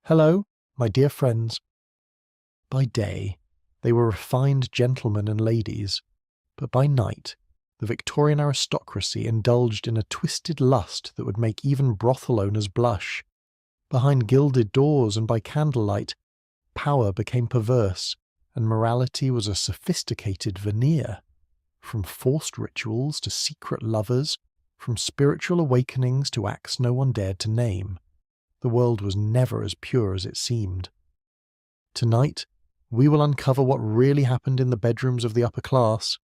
Hello, my dear friends. By day, they were refined gentlemen and ladies, but by night, the Victorian aristocracy indulged in a twisted lust that would make even brothel owners blush. Behind gilded doors and by candlelight, power became perverse, and morality was a sophisticated veneer. From forced rituals to secret lovers, from spiritual awakenings to acts no one dared to name, the world was never as pure as it seemed. Tonight, we will uncover what really happened in the bedrooms of the upper class.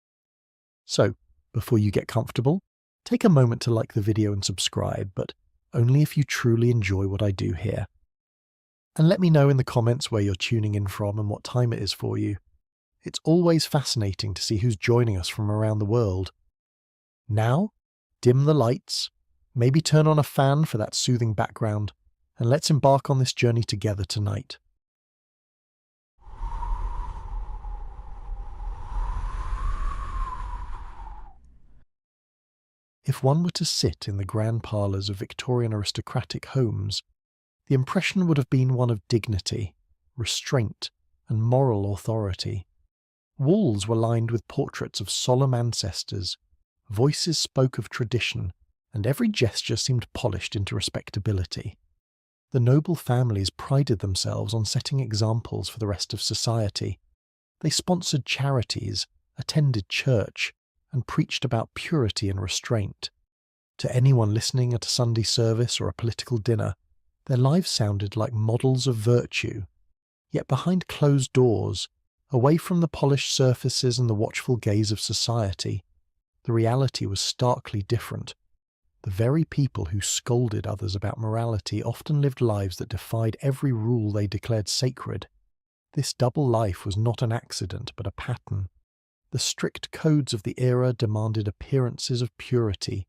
So, before you get comfortable, take a moment to like the video and subscribe, but only if you truly enjoy what I do here. And let me know in the comments where you're tuning in from and what time it is for you. It's always fascinating to see who's joining us from around the world. Now, dim the lights, maybe turn on a fan for that soothing background, and let's embark on this journey together tonight. If one were to sit in the grand parlours of Victorian aristocratic homes, the impression would have been one of dignity, restraint, and moral authority. Walls were lined with portraits of solemn ancestors, voices spoke of tradition, and every gesture seemed polished into respectability. The noble families prided themselves on setting examples for the rest of society. They sponsored charities, attended church, and preached about purity and restraint. To anyone listening at a Sunday service or a political dinner, their lives sounded like models of virtue. Yet behind closed doors, away from the polished surfaces and the watchful gaze of society, the reality was starkly different. The very people who scolded others about morality often lived lives that defied every rule they declared sacred. This double life was not an accident but a pattern. The strict codes of the era demanded appearances of purity.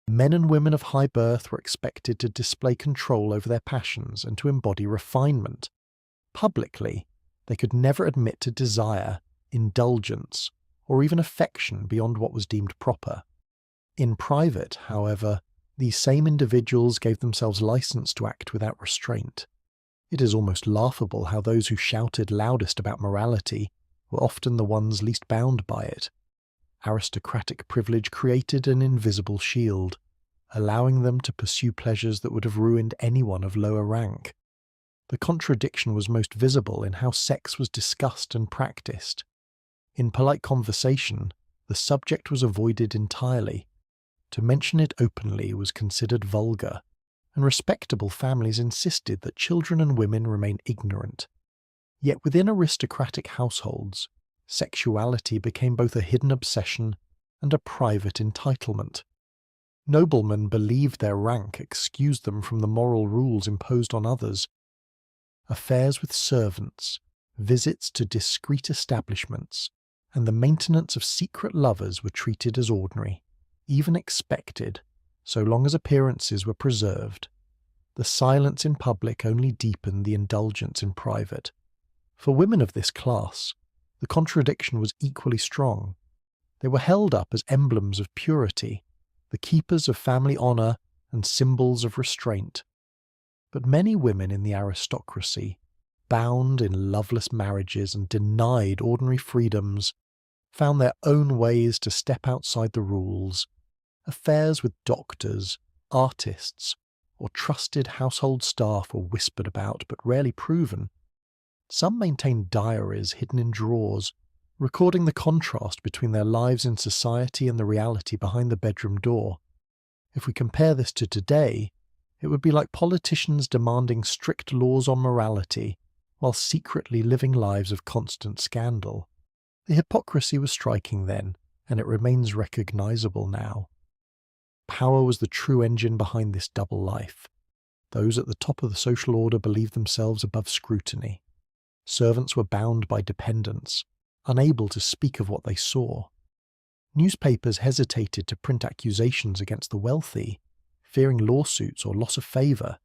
Men and women of high birth were expected to display control over their passions and to embody refinement. Publicly, they could never admit to desire, indulgence, or even affection beyond what was deemed proper. In private, however, these same individuals gave themselves license to act without restraint. It is almost laughable how those who shouted loudest about morality were often the ones least bound by it. Aristocratic privilege created an invisible shield, allowing them to pursue pleasures that would have ruined anyone of lower rank. The contradiction was most visible in how sex was discussed and practiced. In polite conversation, the subject was avoided entirely. To mention it openly was considered vulgar, and respectable families insisted that children and women remain ignorant. Yet within aristocratic households, sexuality became both a hidden obsession and a private entitlement. Noblemen believed their rank excused them from the moral rules imposed on others. Affairs with servants, visits to discreet establishments, and the maintenance of secret lovers were treated as ordinary, even expected, so long as appearances were preserved. The silence in public only deepened the indulgence in private. For women of this class, the contradiction was equally strong. They were held up as emblems of purity, the keepers of family honour and symbols of restraint. But many women in the aristocracy, bound in loveless marriages and denied ordinary freedoms, found their own ways to step outside the rules. Affairs with doctors, artists, or trusted household staff were whispered about but rarely proven. Some maintained diaries hidden in drawers, recording the contrast between their lives in society and the reality behind the bedroom door. If we compare this to today, it would be like politicians demanding strict laws on morality while secretly living lives of constant scandal. The hypocrisy was striking then, and it remains recognizable now. Power was the true engine behind this double life. Those at the top of the social order believed themselves above scrutiny. Servants were bound by dependence, unable to speak of what they saw. Newspapers hesitated to print accusations against the wealthy, fearing lawsuits or loss of favour.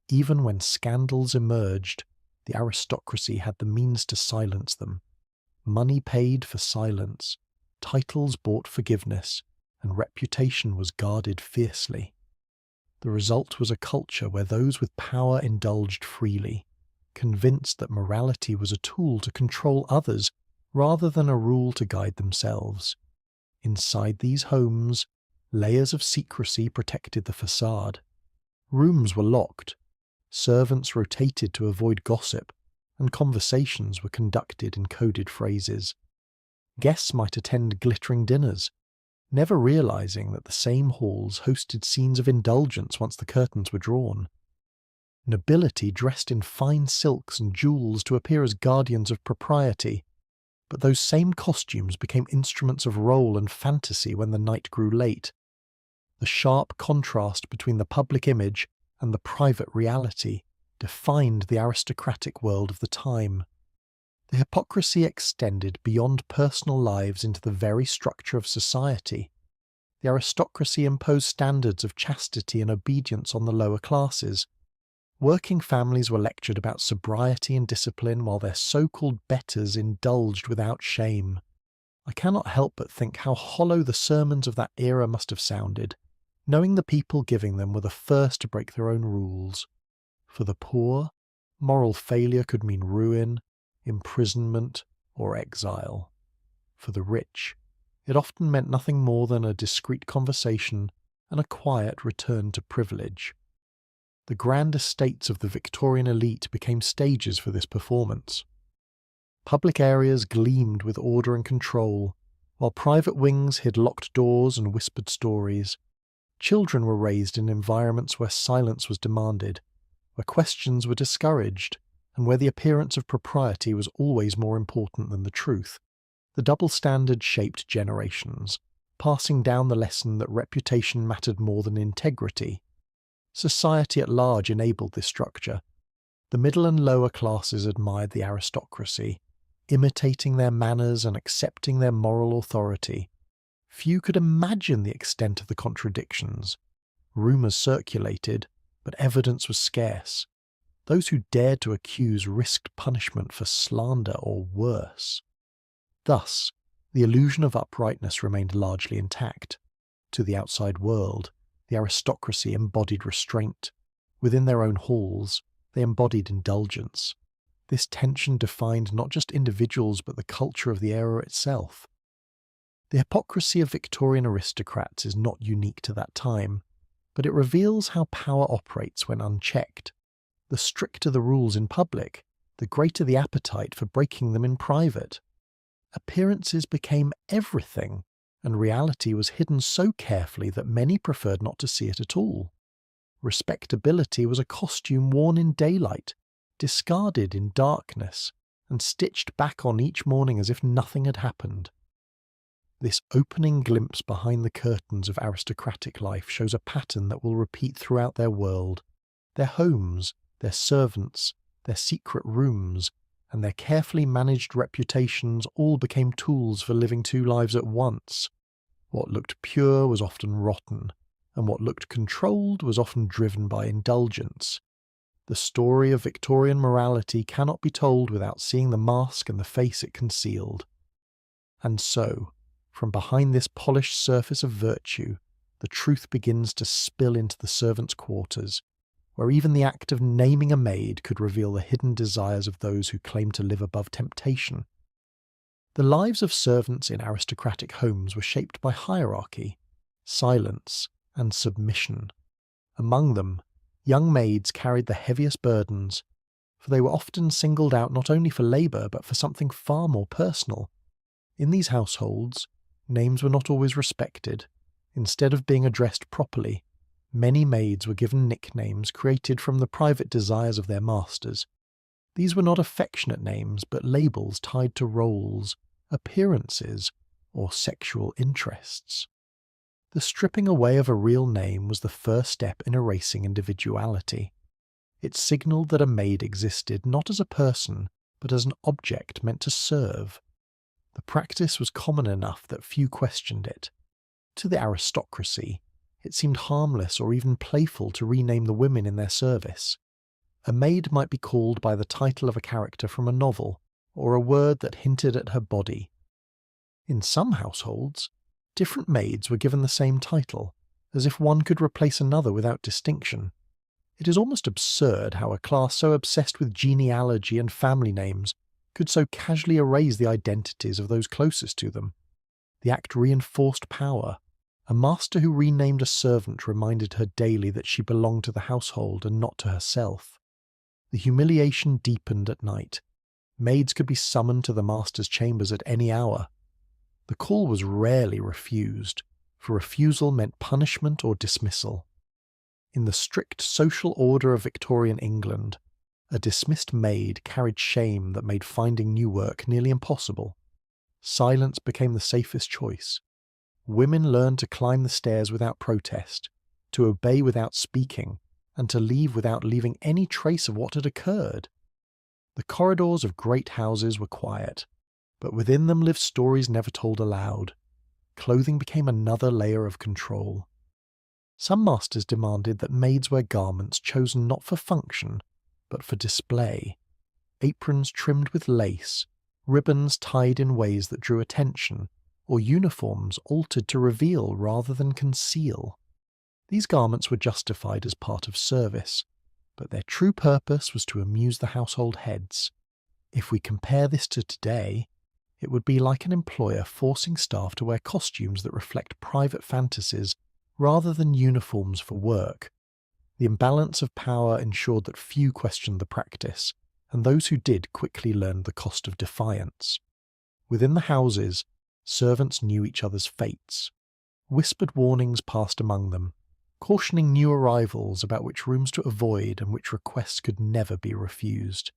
Even when scandals emerged, the aristocracy had the means to silence them. Money paid for silence, titles bought forgiveness, and reputation was guarded fiercely. The result was a culture where those with power indulged freely, convinced that morality was a tool to control others rather than a rule to guide themselves. Inside these homes, layers of secrecy protected the facade. Rooms were locked, servants rotated to avoid gossip, and conversations were conducted in coded phrases. Guests might attend glittering dinners, never realizing that the same halls hosted scenes of indulgence once the curtains were drawn. Nobility dressed in fine silks and jewels to appear as guardians of propriety, but those same costumes became instruments of role and fantasy when the night grew late. The sharp contrast between the public image and the private reality defined the aristocratic world of the time. The hypocrisy extended beyond personal lives into the very structure of society. The aristocracy imposed standards of chastity and obedience on the lower classes. Working families were lectured about sobriety and discipline while their so-called betters indulged without shame. I cannot help but think how hollow the sermons of that era must have sounded, knowing the people giving them were the first to break their own rules. For the poor, moral failure could mean ruin, imprisonment, or exile. For the rich, it often meant nothing more than a discreet conversation and a quiet return to privilege. The grand estates of the Victorian elite became stages for this performance. Public areas gleamed with order and control, while private wings hid locked doors and whispered stories. Children were raised in environments where silence was demanded, where questions were discouraged, and where the appearance of propriety was always more important than the truth. The double standard shaped generations, passing down the lesson that reputation mattered more than integrity. Society at large enabled this structure. The middle and lower classes admired the aristocracy, imitating their manners and accepting their moral authority. Few could imagine the extent of the contradictions. Rumours circulated, but evidence was scarce. Those who dared to accuse risked punishment for slander or worse. Thus, the illusion of uprightness remained largely intact. To the outside world, the aristocracy embodied restraint. Within their own halls, they embodied indulgence. This tension defined not just individuals but the culture of the era itself. The hypocrisy of Victorian aristocrats is not unique to that time, but it reveals how power operates when unchecked. The stricter the rules in public, the greater the appetite for breaking them in private. Appearances became everything, and reality was hidden so carefully that many preferred not to see it at all. Respectability was a costume worn in daylight, discarded in darkness, and stitched back on each morning as if nothing had happened. This opening glimpse behind the curtains of aristocratic life shows a pattern that will repeat throughout their world. Their homes, their servants, their secret rooms, and their carefully managed reputations all became tools for living two lives at once. What looked pure was often rotten, and what looked controlled was often driven by indulgence. The story of Victorian morality cannot be told without seeing the mask and the face it concealed. And so, from behind this polished surface of virtue, the truth begins to spill into the servants' quarters, where even the act of naming a maid could reveal the hidden desires of those who claim to live above temptation. The lives of servants in aristocratic homes were shaped by hierarchy, silence, and submission. Among them, young maids carried the heaviest burdens, for they were often singled out not only for labour but for something far more personal. In these households, names were not always respected. Instead of being addressed properly, many maids were given nicknames created from the private desires of their masters. These were not affectionate names, but labels tied to roles, appearances, or sexual interests. The stripping away of a real name was the first step in erasing individuality. It signalled that a maid existed not as a person, but as an object meant to serve. The practice was common enough that few questioned it. To the aristocracy, it seemed harmless or even playful to rename the women in their service. A maid might be called by the title of a character from a novel, or a word that hinted at her body. In some households, different maids were given the same title, as if one could replace another without distinction. It is almost absurd how a class so obsessed with genealogy and family names could so casually erase the identities of those closest to them. The act reinforced power. A master who renamed a servant reminded her daily that she belonged to the household and not to herself. The humiliation deepened at night. Maids could be summoned to the master's chambers at any hour. The call was rarely refused, for refusal meant punishment or dismissal. In the strict social order of Victorian England, a dismissed maid carried shame that made finding new work nearly impossible. Silence became the safest choice. Women learned to climb the stairs without protest, to obey without speaking, and to leave without leaving any trace of what had occurred. The corridors of great houses were quiet, but within them lived stories never told aloud. Clothing became another layer of control. Some masters demanded that maids wear garments chosen not for function, but for display. Aprons trimmed with lace, ribbons tied in ways that drew attention, or uniforms altered to reveal rather than conceal. These garments were justified as part of service, but their true purpose was to amuse the household heads. If we compare this to today, it would be like an employer forcing staff to wear costumes that reflect private fantasies rather than uniforms for work. The imbalance of power ensured that few questioned the practice, and those who did quickly learned the cost of defiance. Within the houses, servants knew each other's fates. Whispered warnings passed among them, cautioning new arrivals about which rooms to avoid and which requests could never be refused.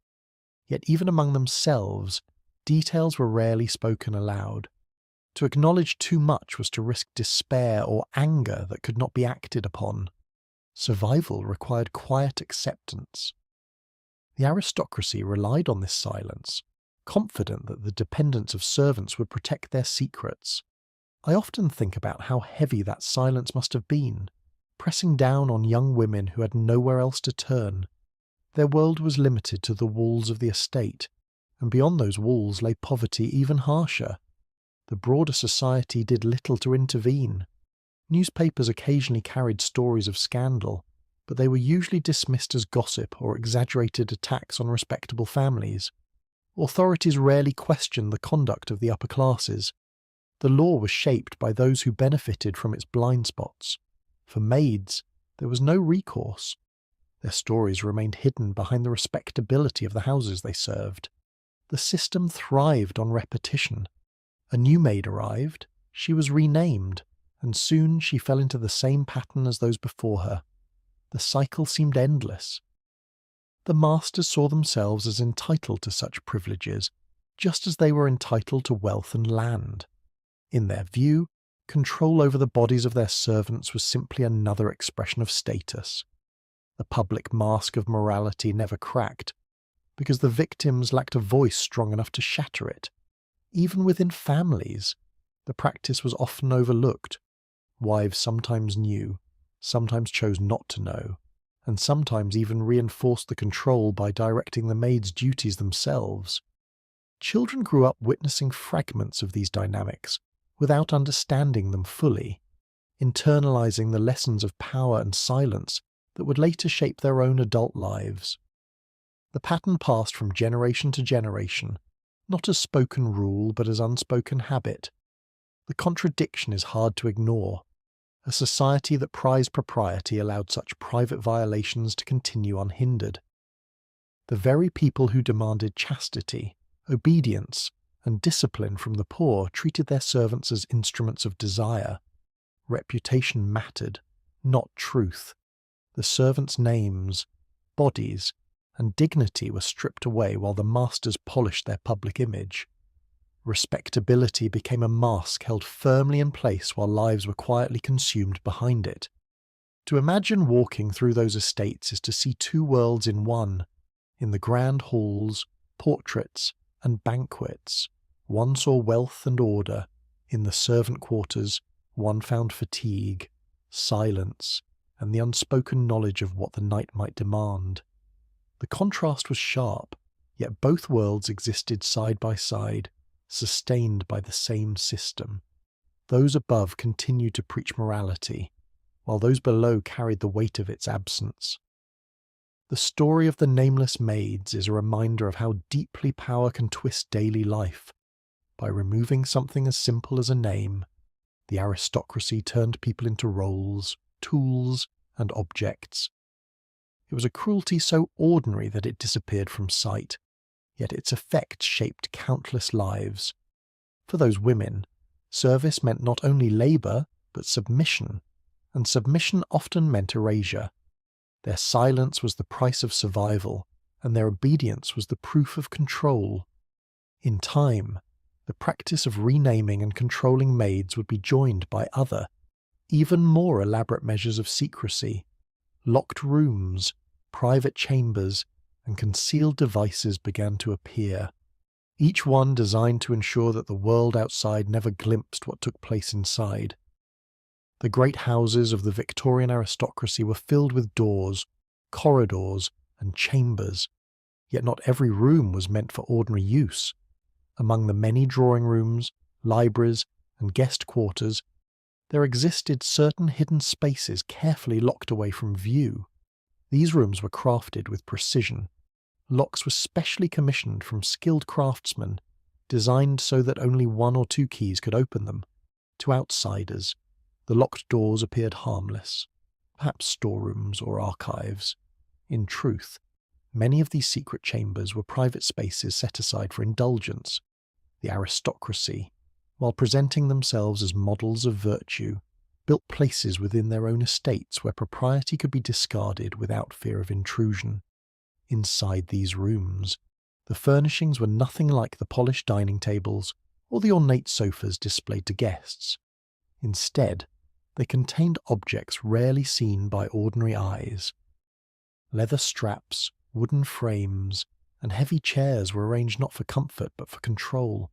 Yet even among themselves, details were rarely spoken aloud. To acknowledge too much was to risk despair or anger that could not be acted upon. Survival required quiet acceptance. The aristocracy relied on this silence, confident that the dependents of servants would protect their secrets. I often think about how heavy that silence must have been, pressing down on young women who had nowhere else to turn. Their world was limited to the walls of the estate, and beyond those walls lay poverty even harsher. The broader society did little to intervene. Newspapers occasionally carried stories of scandal, but they were usually dismissed as gossip or exaggerated attacks on respectable families. Authorities rarely questioned the conduct of the upper classes. The law was shaped by those who benefited from its blind spots. For maids, there was no recourse. Their stories remained hidden behind the respectability of the houses they served. The system thrived on repetition. A new maid arrived, she was renamed, and soon she fell into the same pattern as those before her. The cycle seemed endless. The masters saw themselves as entitled to such privileges, just as they were entitled to wealth and land. In their view, control over the bodies of their servants was simply another expression of status. The public mask of morality never cracked, because the victims lacked a voice strong enough to shatter it. Even within families, the practice was often overlooked. Wives sometimes knew, sometimes chose not to know, and sometimes even reinforced the control by directing the maids' duties themselves. Children grew up witnessing fragments of these dynamics, without understanding them fully, internalizing the lessons of power and silence that would later shape their own adult lives. The pattern passed from generation to generation, not as spoken rule but as unspoken habit. The contradiction is hard to ignore. A society that prized propriety allowed such private violations to continue unhindered. The very people who demanded chastity, obedience, and discipline from the poor treated their servants as instruments of desire. Reputation mattered, not truth. The servants' names, bodies, and dignity were stripped away while the masters polished their public image. Respectability became a mask held firmly in place while lives were quietly consumed behind it. To imagine walking through those estates is to see two worlds in one. In the grand halls, portraits, and banquets, one saw wealth and order. In the servant quarters, one found fatigue, silence, and the unspoken knowledge of what the night might demand. The contrast was sharp, yet both worlds existed side by side, sustained by the same system. Those above continued to preach morality, while those below carried the weight of its absence. The story of the nameless maids is a reminder of how deeply power can twist daily life. By removing something as simple as a name, the aristocracy turned people into roles, tools, and objects. It was a cruelty so ordinary that it disappeared from sight, yet its effects shaped countless lives. For those women, service meant not only labour, but submission, and submission often meant erasure. Their silence was the price of survival, and their obedience was the proof of control. In time, the practice of renaming and controlling maids would be joined by other, even more elaborate measures of secrecy. Locked rooms, private chambers, and concealed devices began to appear, each one designed to ensure that the world outside never glimpsed what took place inside. The great houses of the Victorian aristocracy were filled with doors, corridors, and chambers, yet not every room was meant for ordinary use. Among the many drawing rooms, libraries, and guest quarters, there existed certain hidden spaces carefully locked away from view. These rooms were crafted with precision. Locks were specially commissioned from skilled craftsmen, designed so that only one or two keys could open them. To outsiders, the locked doors appeared harmless, perhaps storerooms or archives. In truth, many of these secret chambers were private spaces set aside for indulgence. The aristocracy, while presenting themselves as models of virtue, built places within their own estates where propriety could be discarded without fear of intrusion. Inside these rooms, the furnishings were nothing like the polished dining tables or the ornate sofas displayed to guests. Instead, they contained objects rarely seen by ordinary eyes. Leather straps, wooden frames, and heavy chairs were arranged not for comfort but for control.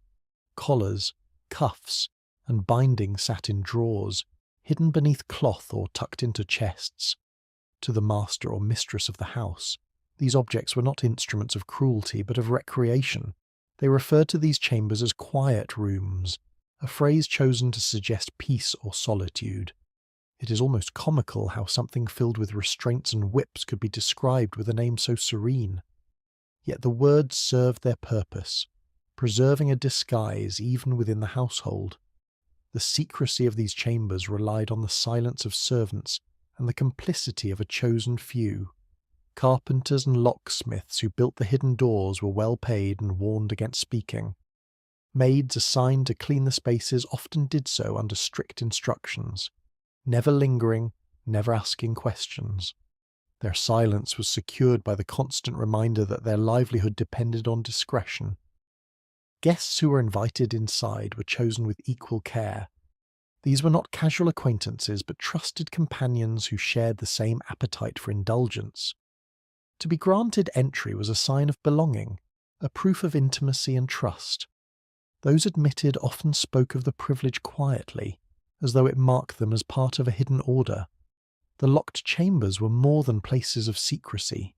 Collars, cuffs, and bindings sat in drawers, hidden beneath cloth or tucked into chests. To the master or mistress of the house, these objects were not instruments of cruelty but of recreation. They referred to these chambers as quiet rooms, a phrase chosen to suggest peace or solitude. It is almost comical how something filled with restraints and whips could be described with a name so serene. Yet the words served their purpose, preserving a disguise even within the household. The secrecy of these chambers relied on the silence of servants and the complicity of a chosen few. Carpenters and locksmiths who built the hidden doors were well paid and warned against speaking. Maids assigned to clean the spaces often did so under strict instructions, never lingering, never asking questions. Their silence was secured by the constant reminder that their livelihood depended on discretion. Guests who were invited inside were chosen with equal care. These were not casual acquaintances but trusted companions who shared the same appetite for indulgence. To be granted entry was a sign of belonging, a proof of intimacy and trust. Those admitted often spoke of the privilege quietly, as though it marked them as part of a hidden order. The locked chambers were more than places of secrecy.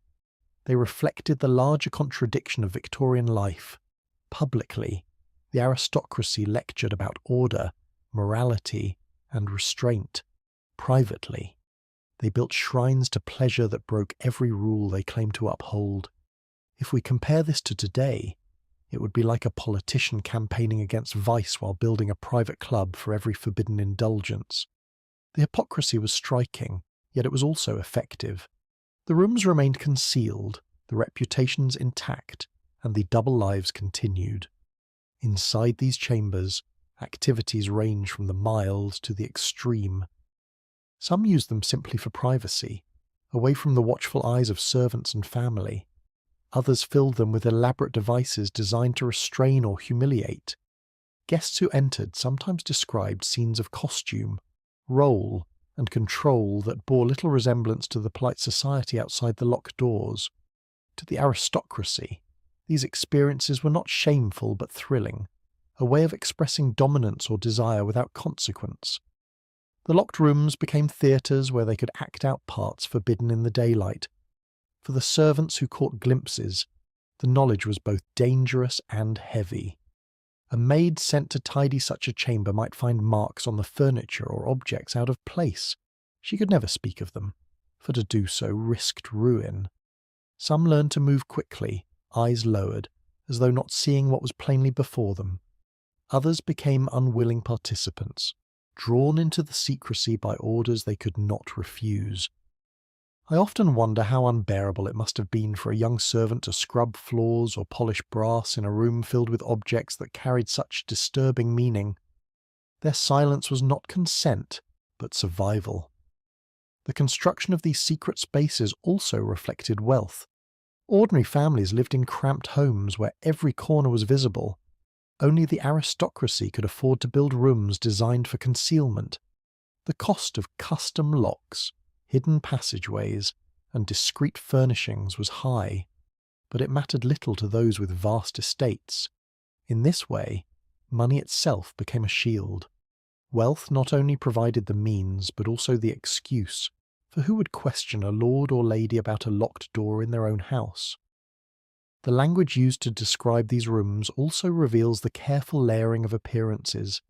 They reflected the larger contradiction of Victorian life. Publicly, the aristocracy lectured about order, morality, and restraint. Privately, they built shrines to pleasure that broke every rule they claimed to uphold. If we compare this to today, it would be like a politician campaigning against vice while building a private club for every forbidden indulgence. The hypocrisy was striking, yet it was also effective. The rooms remained concealed, the reputations intact, and the double lives continued. Inside these chambers, activities range from the mild to the extreme. Some used them simply for privacy, away from the watchful eyes of servants and family. Others filled them with elaborate devices designed to restrain or humiliate. Guests who entered sometimes described scenes of costume, role, and control that bore little resemblance to the polite society outside the locked doors. To the aristocracy, these experiences were not shameful but thrilling, a way of expressing dominance or desire without consequence. The locked rooms became theatres where they could act out parts forbidden in the daylight. For the servants who caught glimpses, the knowledge was both dangerous and heavy. A maid sent to tidy such a chamber might find marks on the furniture or objects out of place, She could never speak of them, for to do so risked ruin. Some learned to move quickly, eyes lowered, as though not seeing what was plainly before them. Others became unwilling participants, drawn into the secrecy by orders they could not refuse. I often wonder how unbearable it must have been for a young servant to scrub floors or polish brass in a room filled with objects that carried such disturbing meaning. Their silence was not consent, but survival. The construction of these secret spaces also reflected wealth. Ordinary families lived in cramped homes where every corner was visible. Only the aristocracy could afford to build rooms designed for concealment. The cost of custom locks, hidden passageways, and discreet furnishings was high, but it mattered little to those with vast estates. In this way, money itself became a shield. Wealth not only provided the means, but also the excuse, for who would question a lord or lady about a locked door in their own house? The language used to describe these rooms also reveals the careful layering of appearances.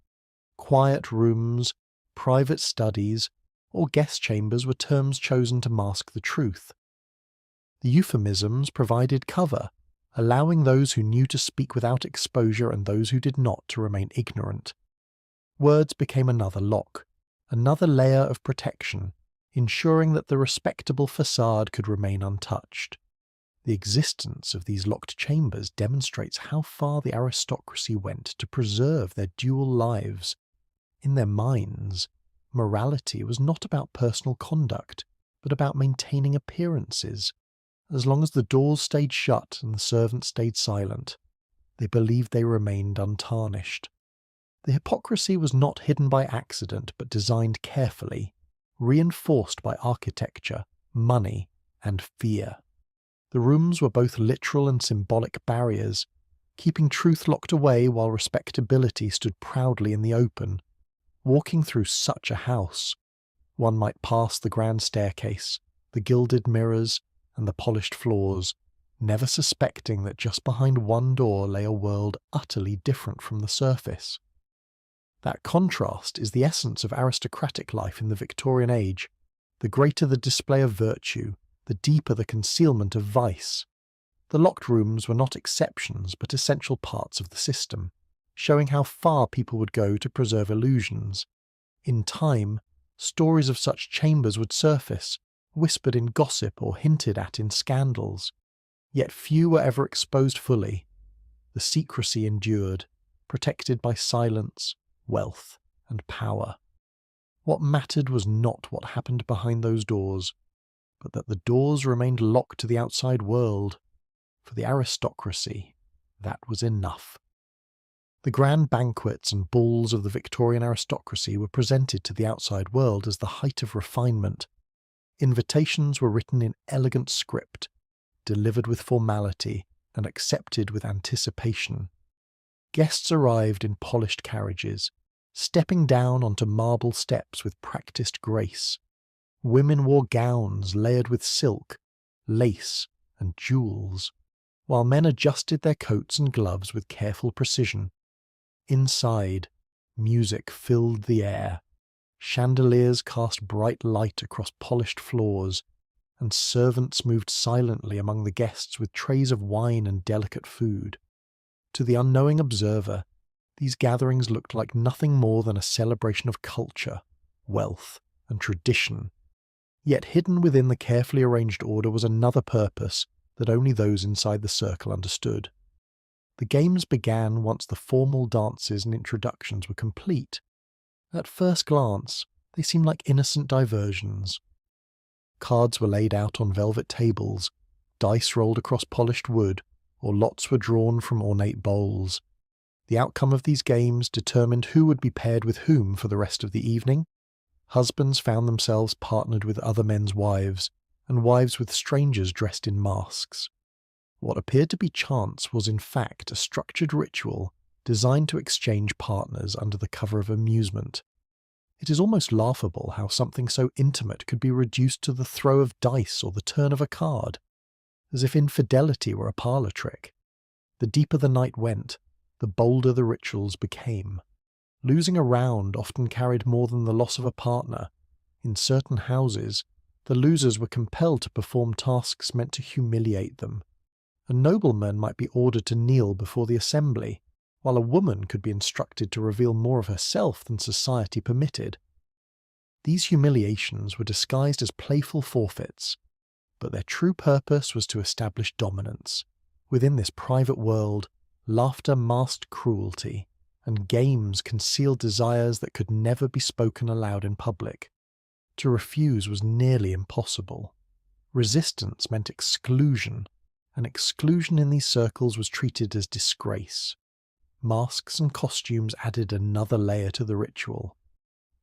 Quiet rooms, private studies, or guest chambers were terms chosen to mask the truth. The euphemisms provided cover, allowing those who knew to speak without exposure and those who did not to remain ignorant. Words became another lock, another layer of protection, ensuring that the respectable facade could remain untouched. The existence of these locked chambers demonstrates how far the aristocracy went to preserve their dual lives. In their minds, morality was not about personal conduct, but about maintaining appearances. As long as the doors stayed shut and the servants stayed silent, they believed they remained untarnished. The hypocrisy was not hidden by accident, but designed carefully, reinforced by architecture, money, and fear. The rooms were both literal and symbolic barriers, keeping truth locked away while respectability stood proudly in the open. Walking through such a house, one might pass the grand staircase, the gilded mirrors, and the polished floors, never suspecting that just behind one door lay a world utterly different from the surface. That contrast is the essence of aristocratic life in the Victorian age. The greater the display of virtue, the deeper the concealment of vice. The locked rooms were not exceptions but essential parts of the system, showing how far people would go to preserve illusions. In time, stories of such chambers would surface, whispered in gossip or hinted at in scandals. Yet few were ever exposed fully. The secrecy endured, protected by silence, wealth, and power. What mattered was not what happened behind those doors, but that the doors remained locked to the outside world. For the aristocracy, that was enough. The grand banquets and balls of the Victorian aristocracy were presented to the outside world as the height of refinement. Invitations were written in elegant script, delivered with formality, and accepted with anticipation. Guests arrived in polished carriages, stepping down onto marble steps with practised grace. Women wore gowns layered with silk, lace, and jewels, while men adjusted their coats and gloves with careful precision. Inside, music filled the air. Chandeliers cast bright light across polished floors, and servants moved silently among the guests with trays of wine and delicate food. To the unknowing observer, these gatherings looked like nothing more than a celebration of culture, wealth, and tradition. Yet hidden within the carefully arranged order was another purpose that only those inside the circle understood. The games began once the formal dances and introductions were complete. At first glance, they seemed like innocent diversions. Cards were laid out on velvet tables, dice rolled across polished wood, or lots were drawn from ornate bowls. The outcome of these games determined who would be paired with whom for the rest of the evening. Husbands found themselves partnered with other men's wives, and wives with strangers dressed in masks. What appeared to be chance was in fact a structured ritual designed to exchange partners under the cover of amusement. It is almost laughable how something so intimate could be reduced to the throw of dice or the turn of a card, as if infidelity were a parlour trick. The deeper the night went, the bolder the rituals became. Losing a round often carried more than the loss of a partner, In certain houses, the losers were compelled to perform tasks meant to humiliate them. A nobleman might be ordered to kneel before the assembly, while a woman could be instructed to reveal more of herself than society permitted. These humiliations were disguised as playful forfeits, but their true purpose was to establish dominance. Within this private world, laughter masked cruelty, and games concealed desires that could never be spoken aloud in public. To refuse was nearly impossible. Resistance meant exclusion, and exclusion in these circles was treated as disgrace. Masks and costumes added another layer to the ritual.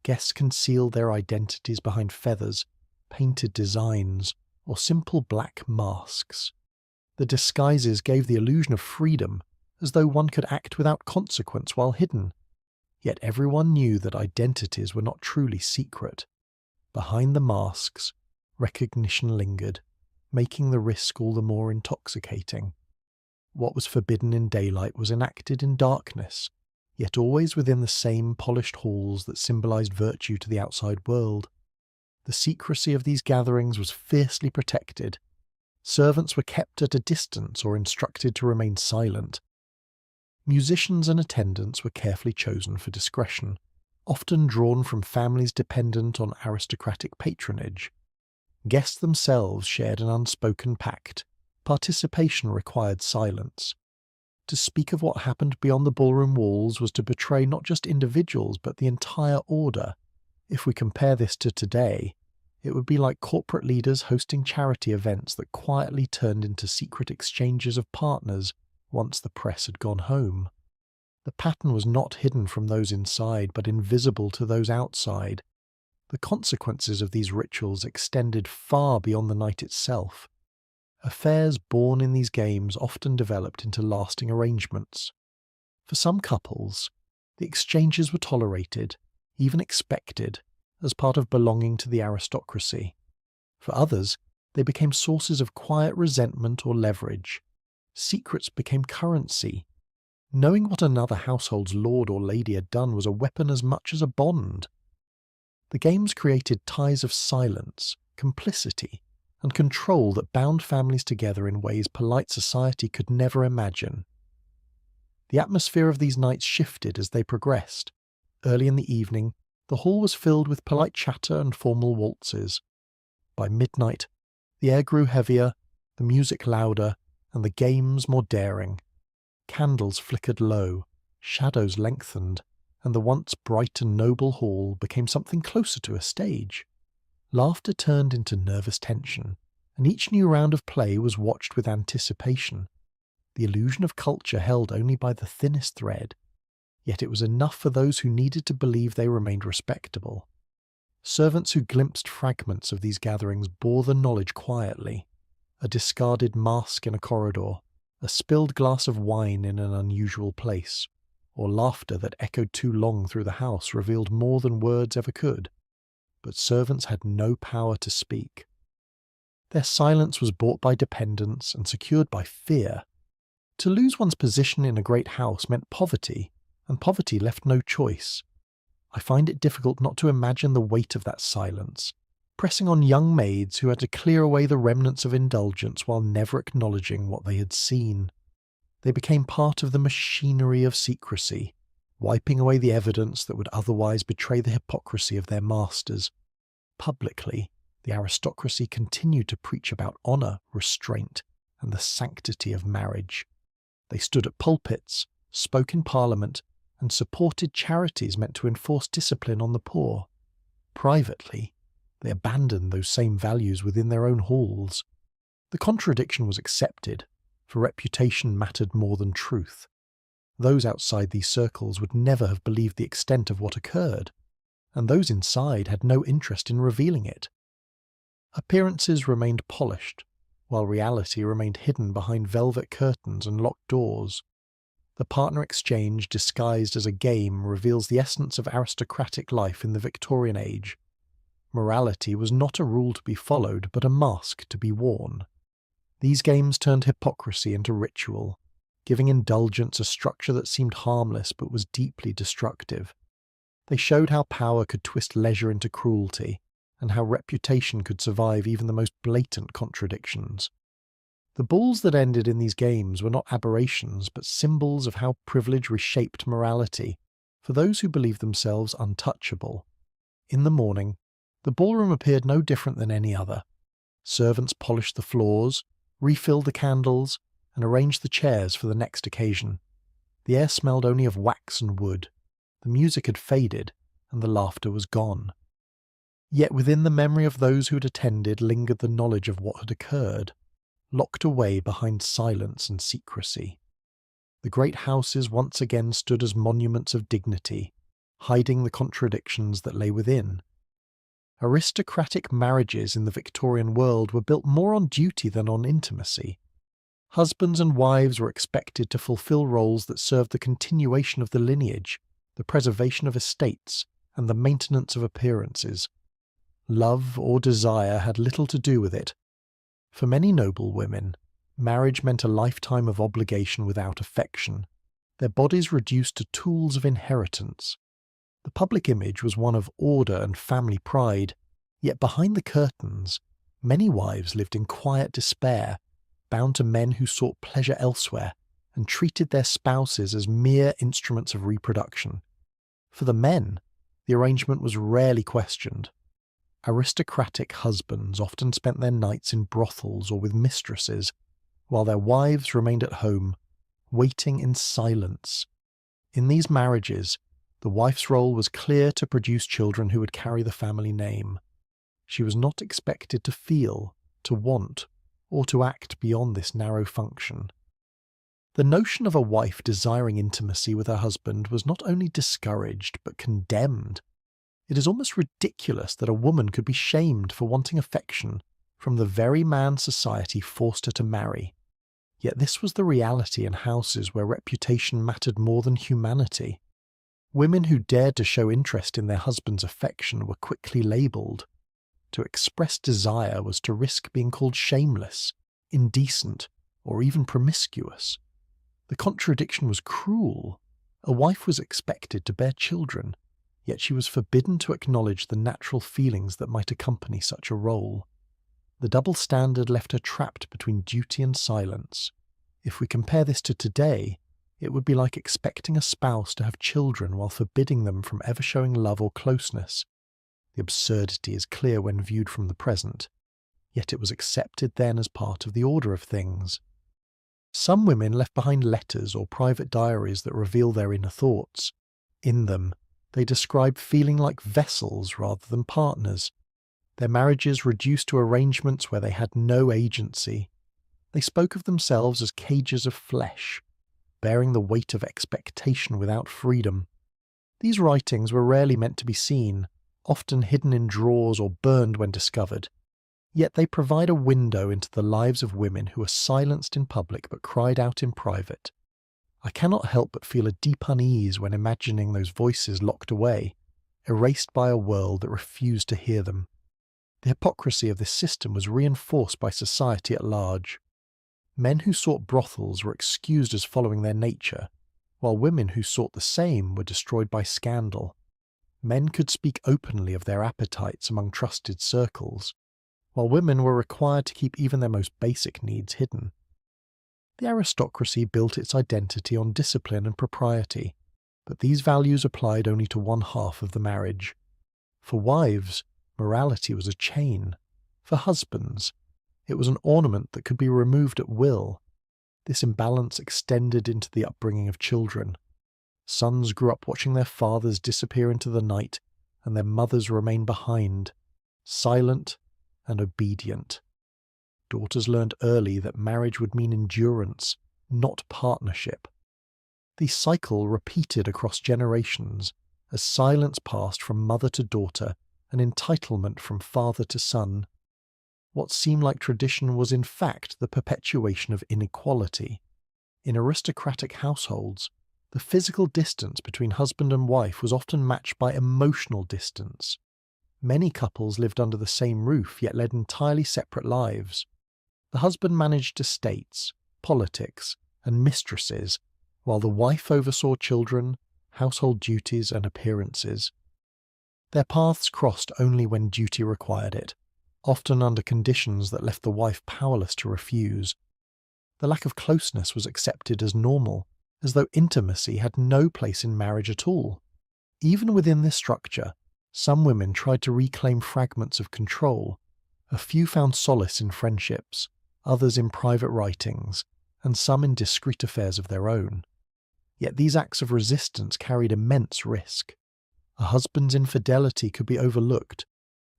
Guests concealed their identities behind feathers, painted designs, or simple black masks. The disguises gave the illusion of freedom, as though one could act without consequence while hidden. Yet everyone knew that identities were not truly secret. Behind the masks, recognition lingered, making the risk all the more intoxicating. What was forbidden in daylight was enacted in darkness, yet always within the same polished halls that symbolized virtue to the outside world. The secrecy of these gatherings was fiercely protected. Servants were kept at a distance or instructed to remain silent. Musicians and attendants were carefully chosen for discretion, often drawn from families dependent on aristocratic patronage. Guests themselves shared an unspoken pact. Participation required silence. To speak of what happened beyond the ballroom walls was to betray not just individuals but the entire order. If we compare this to today, it would be like corporate leaders hosting charity events that quietly turned into secret exchanges of partners once the press had gone home. The pattern was not hidden from those inside but invisible to those outside. The consequences of these rituals extended far beyond the night itself. Affairs born in these games often developed into lasting arrangements. For some couples, the exchanges were tolerated, even expected, as part of belonging to the aristocracy. For others, they became sources of quiet resentment or leverage. Secrets became currency. Knowing what another household's lord or lady had done was a weapon as much as a bond. The games created ties of silence, complicity, and control that bound families together in ways polite society could never imagine. The atmosphere of these nights shifted as they progressed. Early in the evening, the hall was filled with polite chatter and formal waltzes. By midnight, the air grew heavier, the music louder, and the games more daring. Candles flickered low, shadows lengthened, and the once bright and noble hall became something closer to a stage. Laughter turned into nervous tension, and each new round of play was watched with anticipation. The illusion of culture held only by the thinnest thread, yet it was enough for those who needed to believe they remained respectable. Servants who glimpsed fragments of these gatherings bore the knowledge quietly. A discarded mask in a corridor, a spilled glass of wine in an unusual place, or laughter that echoed too long through the house revealed more than words ever could. But servants had no power to speak. Their silence was bought by dependence and secured by fear. To lose one's position in a great house meant poverty, and poverty left no choice. I find it difficult not to imagine the weight of that silence, pressing on young maids who had to clear away the remnants of indulgence while never acknowledging what they had seen. They became part of the machinery of secrecy, wiping away the evidence that would otherwise betray the hypocrisy of their masters. Publicly, the aristocracy continued to preach about honour, restraint, and the sanctity of marriage. They stood at pulpits, spoke in parliament, and supported charities meant to enforce discipline on the poor. Privately, they abandoned those same values within their own halls. The contradiction was accepted, for reputation mattered more than truth. Those outside these circles would never have believed the extent of what occurred, and those inside had no interest in revealing it. Appearances remained polished, while reality remained hidden behind velvet curtains and locked doors. The partner exchange disguised as a game reveals the essence of aristocratic life in the Victorian age. Morality was not a rule to be followed, but a mask to be worn. These games turned hypocrisy into ritual, giving indulgence a structure that seemed harmless but was deeply destructive. They showed how power could twist leisure into cruelty, and how reputation could survive even the most blatant contradictions. The balls that ended in these games were not aberrations, but symbols of how privilege reshaped morality for those who believed themselves untouchable. In the morning, the ballroom appeared no different than any other. Servants polished the floors, refilled the candles, and arranged the chairs for the next occasion. The air smelled only of wax and wood. The music had faded, and the laughter was gone. Yet within the memory of those who had attended lingered the knowledge of what had occurred, locked away behind silence and secrecy. The great houses once again stood as monuments of dignity, hiding the contradictions that lay within. Aristocratic marriages in the Victorian world were built more on duty than on intimacy. Husbands and wives were expected to fulfill roles that served the continuation of the lineage, the preservation of estates, and the maintenance of appearances. Love or desire had little to do with it. For many noble women, marriage meant a lifetime of obligation without affection, their bodies reduced to tools of inheritance. The public image was one of order and family pride, yet behind the curtains, many wives lived in quiet despair, bound to men who sought pleasure elsewhere and treated their spouses as mere instruments of reproduction. For the men, the arrangement was rarely questioned. Aristocratic husbands often spent their nights in brothels or with mistresses, while their wives remained at home, waiting in silence. In these marriages, the wife's role was clear: to produce children who would carry the family name. She was not expected to feel, to want, or to act beyond this narrow function. The notion of a wife desiring intimacy with her husband was not only discouraged, but condemned. It is almost ridiculous that a woman could be shamed for wanting affection from the very man society forced her to marry. Yet this was the reality in houses where reputation mattered more than humanity. Women who dared to show interest in their husband's affection were quickly labelled. To express desire was to risk being called shameless, indecent, or even promiscuous. The contradiction was cruel. A wife was expected to bear children, yet she was forbidden to acknowledge the natural feelings that might accompany such a role. The double standard left her trapped between duty and silence. If we compare this to today, it would be like expecting a spouse to have children while forbidding them from ever showing love or closeness. The absurdity is clear when viewed from the present, yet it was accepted then as part of the order of things. Some women left behind letters or private diaries that reveal their inner thoughts. In them, they describe feeling like vessels rather than partners. Their marriages reduced to arrangements where they had no agency. They spoke of themselves as cages of flesh, bearing the weight of expectation without freedom. These writings were rarely meant to be seen, often hidden in drawers or burned when discovered. Yet they provide a window into the lives of women who were silenced in public but cried out in private. I cannot help but feel a deep unease when imagining those voices locked away, erased by a world that refused to hear them. The hypocrisy of this system was reinforced by society at large. Men who sought brothels were excused as following their nature, while women who sought the same were destroyed by scandal. Men could speak openly of their appetites among trusted circles, while women were required to keep even their most basic needs hidden. The aristocracy built its identity on discipline and propriety, but these values applied only to one half of the marriage. For wives, morality was a chain. For husbands, it was an ornament that could be removed at will. This imbalance extended into the upbringing of children. Sons grew up watching their fathers disappear into the night, and their mothers remained behind, silent and obedient. Daughters learned early that marriage would mean endurance, not partnership. The cycle repeated across generations, as silence passed from mother to daughter and entitlement from father to son. What seemed like tradition was in fact the perpetuation of inequality. In aristocratic households, the physical distance between husband and wife was often matched by emotional distance. Many couples lived under the same roof yet led entirely separate lives. The husband managed estates, politics, and mistresses, while the wife oversaw children, household duties, and appearances. Their paths crossed only when duty required it, often under conditions that left the wife powerless to refuse. The lack of closeness was accepted as normal, as though intimacy had no place in marriage at all. Even within this structure, some women tried to reclaim fragments of control. A few found solace in friendships, others in private writings, and some in discreet affairs of their own. Yet these acts of resistance carried immense risk. A husband's infidelity could be overlooked,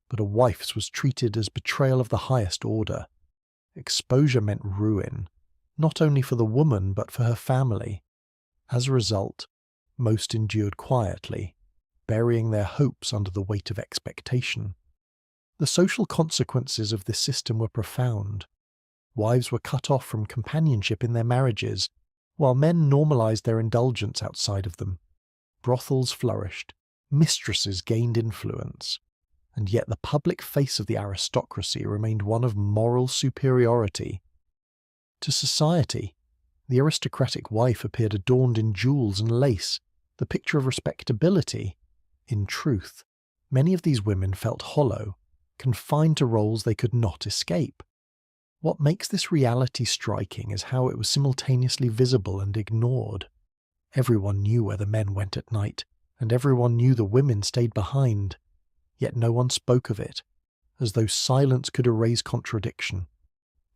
but a wife's was treated as betrayal of the highest order. Exposure meant ruin, not only for the woman but for her family. As a result, most endured quietly, burying their hopes under the weight of expectation. The social consequences of this system were profound. Wives were cut off from companionship in their marriages, while men normalized their indulgence outside of them. Brothels flourished, mistresses gained influence, and yet the public face of the aristocracy remained one of moral superiority. To society, the aristocratic wife appeared adorned in jewels and lace, the picture of respectability. In truth, many of these women felt hollow, confined to roles they could not escape. What makes this reality striking is how it was simultaneously visible and ignored. Everyone knew where the men went at night, and everyone knew the women stayed behind, yet no one spoke of it, as though silence could erase contradiction.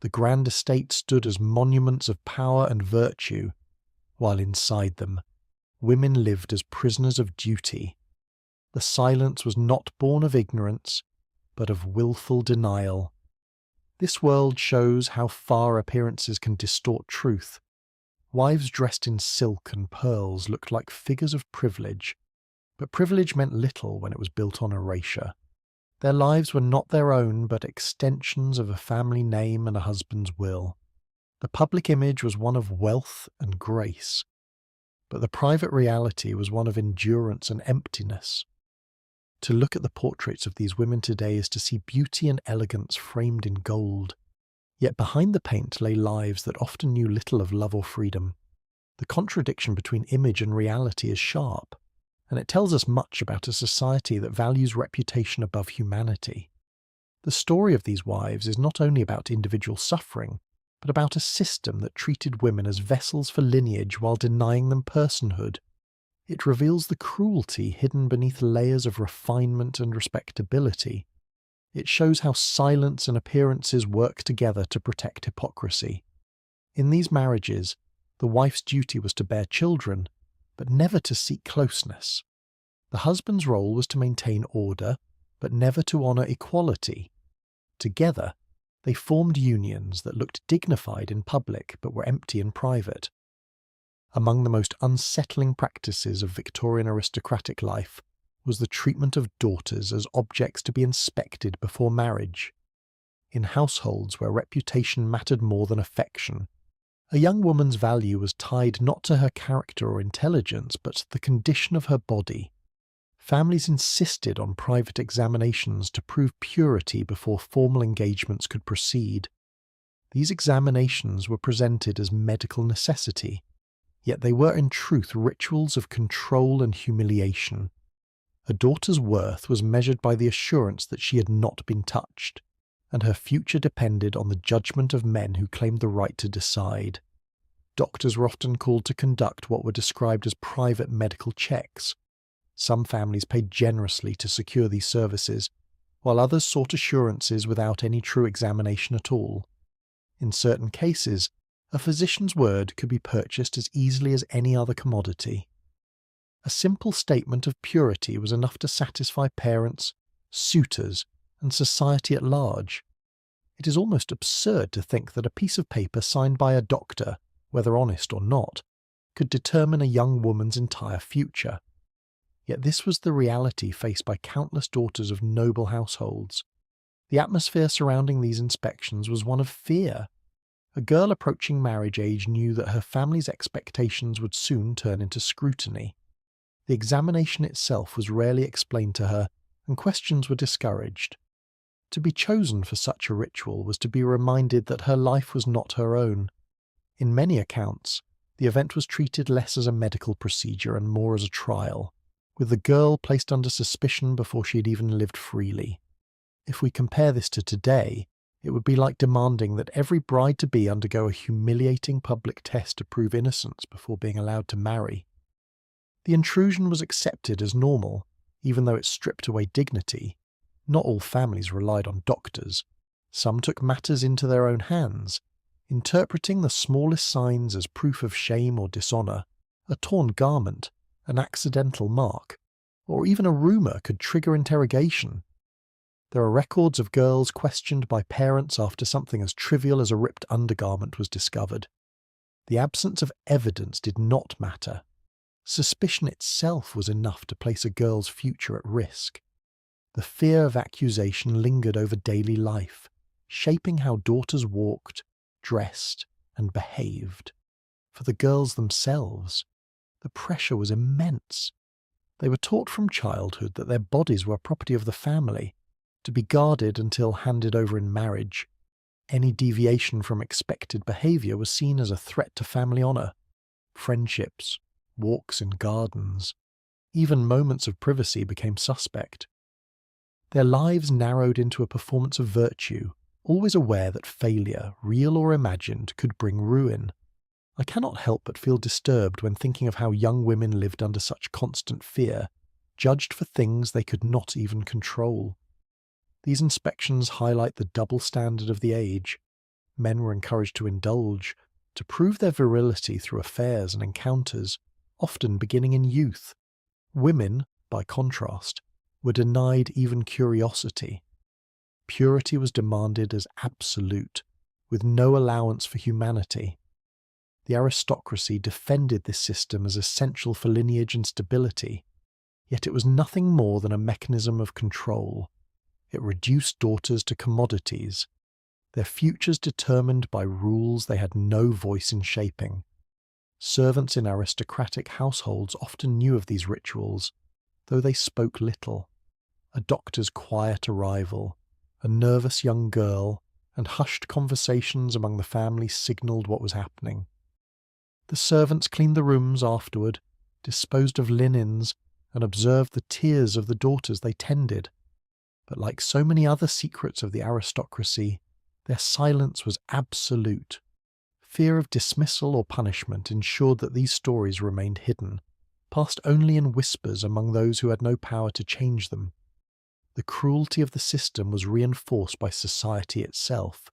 The grand estates stood as monuments of power and virtue, while inside them, women lived as prisoners of duty. The silence was not born of ignorance, but of willful denial. This world shows how far appearances can distort truth. Wives dressed in silk and pearls looked like figures of privilege, but privilege meant little when it was built on erasure. Their lives were not their own, but extensions of a family name and a husband's will. The public image was one of wealth and grace, but the private reality was one of endurance and emptiness. To look at the portraits of these women today is to see beauty and elegance framed in gold. Yet behind the paint lay lives that often knew little of love or freedom. The contradiction between image and reality is sharp, and it tells us much about a society that values reputation above humanity. The story of these wives is not only about individual suffering, but about a system that treated women as vessels for lineage while denying them personhood. It reveals the cruelty hidden beneath layers of refinement and respectability. It shows how silence and appearances work together to protect hypocrisy. In these marriages, the wife's duty was to bear children, but never to seek closeness. The husband's role was to maintain order, but never to honour equality. Together, they formed unions that looked dignified in public but were empty in private. Among the most unsettling practices of Victorian aristocratic life was the treatment of daughters as objects to be inspected before marriage. In households where reputation mattered more than affection, a young woman's value was tied not to her character or intelligence, but to the condition of her body. Families insisted on private examinations to prove purity before formal engagements could proceed. These examinations were presented as medical necessity, yet they were in truth rituals of control and humiliation. A daughter's worth was measured by the assurance that she had not been touched, and her future depended on the judgment of men who claimed the right to decide. Doctors were often called to conduct what were described as private medical checks. Some families paid generously to secure these services, while others sought assurances without any true examination at all. In certain cases, a physician's word could be purchased as easily as any other commodity. A simple statement of purity was enough to satisfy parents, suitors, and society at large. It is almost absurd to think that a piece of paper signed by a doctor, whether honest or not, could determine a young woman's entire future. Yet this was the reality faced by countless daughters of noble households. The atmosphere surrounding these inspections was one of fear. A girl approaching marriage age knew that her family's expectations would soon turn into scrutiny. The examination itself was rarely explained to her, and questions were discouraged. To be chosen for such a ritual was to be reminded that her life was not her own. In many accounts, the event was treated less as a medical procedure and more as a trial, with the girl placed under suspicion before she had even lived freely. If we compare this to today, it would be like demanding that every bride-to-be undergo a humiliating public test to prove innocence before being allowed to marry. The intrusion was accepted as normal, even though it stripped away dignity. Not all families relied on doctors. Some took matters into their own hands, interpreting the smallest signs as proof of shame or dishonour. A torn garment, an accidental mark, or even a rumour could trigger interrogation. There are records of girls questioned by parents after something as trivial as a ripped undergarment was discovered. The absence of evidence did not matter. Suspicion itself was enough to place a girl's future at risk. The fear of accusation lingered over daily life, shaping how daughters walked, dressed, and behaved. For the girls themselves, the pressure was immense. They were taught from childhood that their bodies were property of the family, to be guarded until handed over in marriage. Any deviation from expected behaviour was seen as a threat to family honour. Friendships, walks in gardens, even moments of privacy became suspect. Their lives narrowed into a performance of virtue, always aware that failure, real or imagined, could bring ruin. I cannot help but feel disturbed when thinking of how young women lived under such constant fear, judged for things they could not even control. These inspections highlight the double standard of the age. Men were encouraged to indulge, to prove their virility through affairs and encounters, often beginning in youth. Women, by contrast, were denied even curiosity. Purity was demanded as absolute, with no allowance for humanity. The aristocracy defended this system as essential for lineage and stability, yet it was nothing more than a mechanism of control. It reduced daughters to commodities, their futures determined by rules they had no voice in shaping. Servants in aristocratic households often knew of these rituals, though they spoke little. A doctor's quiet arrival, a nervous young girl, and hushed conversations among the family signalled what was happening. The servants cleaned the rooms afterward, disposed of linens, and observed the tears of the daughters they tended. But like so many other secrets of the aristocracy, their silence was absolute. Fear of dismissal or punishment ensured that these stories remained hidden, passed only in whispers among those who had no power to change them. The cruelty of the system was reinforced by society itself.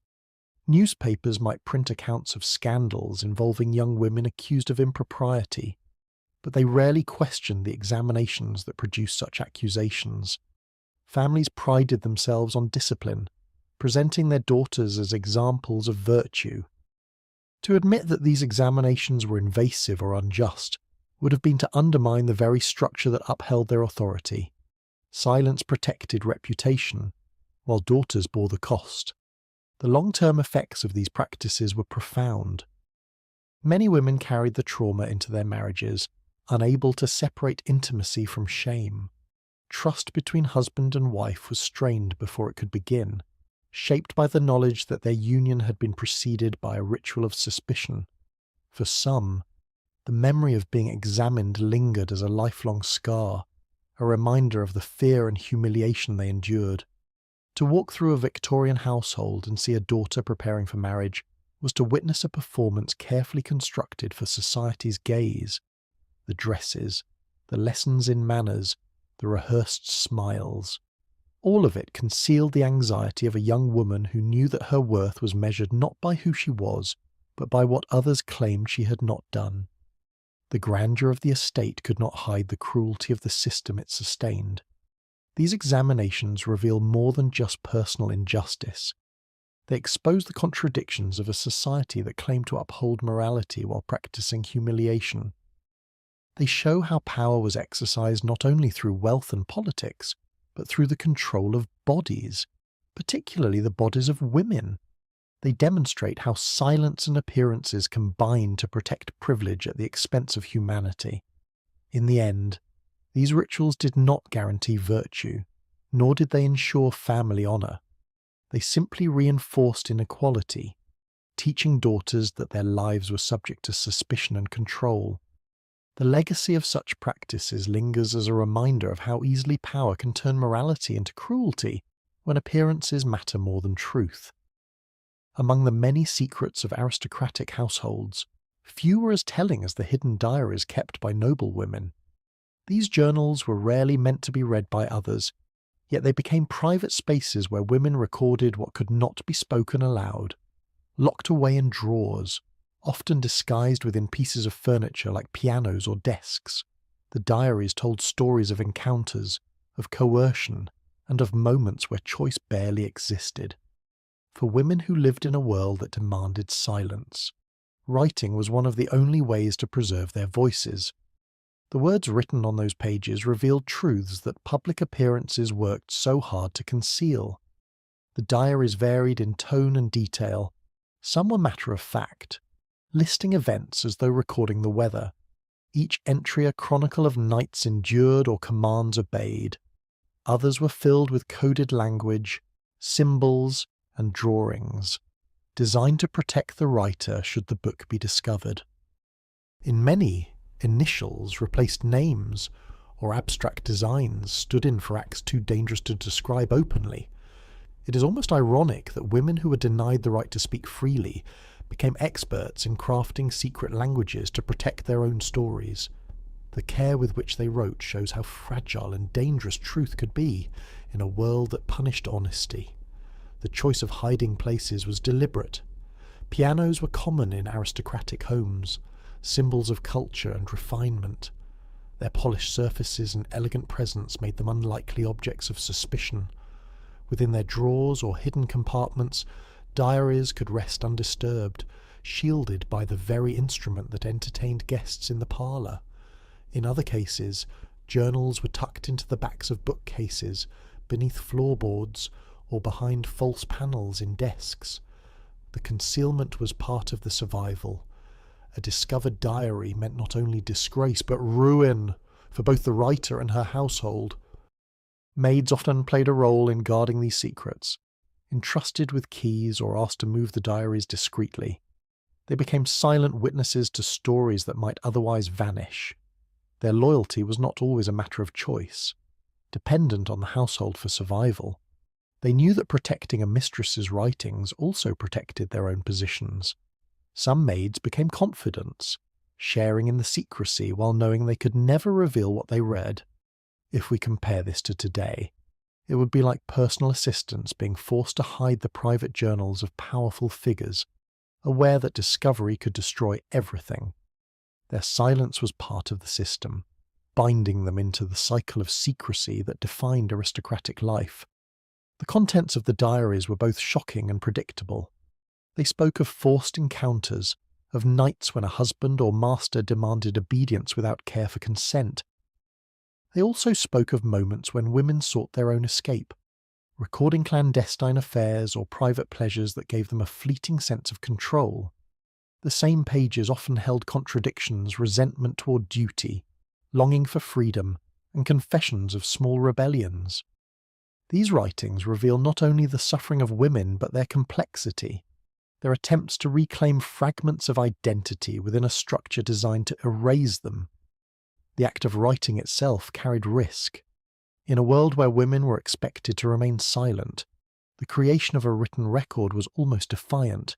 Newspapers might print accounts of scandals involving young women accused of impropriety, but they rarely questioned the examinations that produced such accusations. Families prided themselves on discipline, presenting their daughters as examples of virtue. To admit that these examinations were invasive or unjust would have been to undermine the very structure that upheld their authority. Silence protected reputation, while daughters bore the cost. The long-term effects of these practices were profound. Many women carried the trauma into their marriages, unable to separate intimacy from shame. Trust between husband and wife was strained before it could begin, shaped by the knowledge that their union had been preceded by a ritual of suspicion. For some, the memory of being examined lingered as a lifelong scar, a reminder of the fear and humiliation they endured. To walk through a Victorian household and see a daughter preparing for marriage was to witness a performance carefully constructed for society's gaze. The dresses, the lessons in manners, the rehearsed smiles. All of it concealed the anxiety of a young woman who knew that her worth was measured not by who she was, but by what others claimed she had not done. The grandeur of the estate could not hide the cruelty of the system it sustained. These examinations reveal more than just personal injustice. They expose the contradictions of a society that claimed to uphold morality while practicing humiliation. They show how power was exercised not only through wealth and politics, but through the control of bodies, particularly the bodies of women. They demonstrate how silence and appearances combine to protect privilege at the expense of humanity. In the end, these rituals did not guarantee virtue, nor did they ensure family honour. They simply reinforced inequality, teaching daughters that their lives were subject to suspicion and control. The legacy of such practices lingers as a reminder of how easily power can turn morality into cruelty when appearances matter more than truth. Among the many secrets of aristocratic households, few were as telling as the hidden diaries kept by noble women. These journals were rarely meant to be read by others, yet they became private spaces where women recorded what could not be spoken aloud. Locked away in drawers, often disguised within pieces of furniture like pianos or desks, the diaries told stories of encounters, of coercion, and of moments where choice barely existed. For women who lived in a world that demanded silence, writing was one of the only ways to preserve their voices. The words written on those pages revealed truths that public appearances worked so hard to conceal. The diaries varied in tone and detail. Some were matter of fact, listing events as though recording the weather, each entry a chronicle of nights endured or commands obeyed. Others were filled with coded language, symbols, and drawings, designed to protect the writer should the book be discovered. In many, initials replaced names, or abstract designs stood in for acts too dangerous to describe openly. It is almost ironic that women who were denied the right to speak freely became experts in crafting secret languages to protect their own stories. The care with which they wrote shows how fragile and dangerous truth could be in a world that punished honesty. The choice of hiding places was deliberate. Pianos were common in aristocratic homes, symbols of culture and refinement. Their polished surfaces and elegant presence made them unlikely objects of suspicion. Within their drawers or hidden compartments, diaries could rest undisturbed, shielded by the very instrument that entertained guests in the parlour. In other cases, journals were tucked into the backs of bookcases, beneath floorboards, or behind false panels in desks. The concealment was part of the survival. A discovered diary meant not only disgrace but ruin for both the writer and her household. Maids often played a role in guarding these secrets, entrusted with keys or asked to move the diaries discreetly. They became silent witnesses to stories that might otherwise vanish. Their loyalty was not always a matter of choice, dependent on the household for survival. They knew that protecting a mistress's writings also protected their own positions. Some maids became confidants, sharing in the secrecy while knowing they could never reveal what they read. If we compare this to today, it would be like personal assistants being forced to hide the private journals of powerful figures, aware that discovery could destroy everything. Their silence was part of the system, binding them into the cycle of secrecy that defined aristocratic life. The contents of the diaries were both shocking and predictable. They spoke of forced encounters, of nights when a husband or master demanded obedience without care for consent. They also spoke of moments when women sought their own escape, recording clandestine affairs or private pleasures that gave them a fleeting sense of control. The same pages often held contradictions, resentment toward duty, longing for freedom, and confessions of small rebellions. These writings reveal not only the suffering of women but their complexity, their attempts to reclaim fragments of identity within a structure designed to erase them. The act of writing itself carried risk. In a world where women were expected to remain silent, the creation of a written record was almost defiant,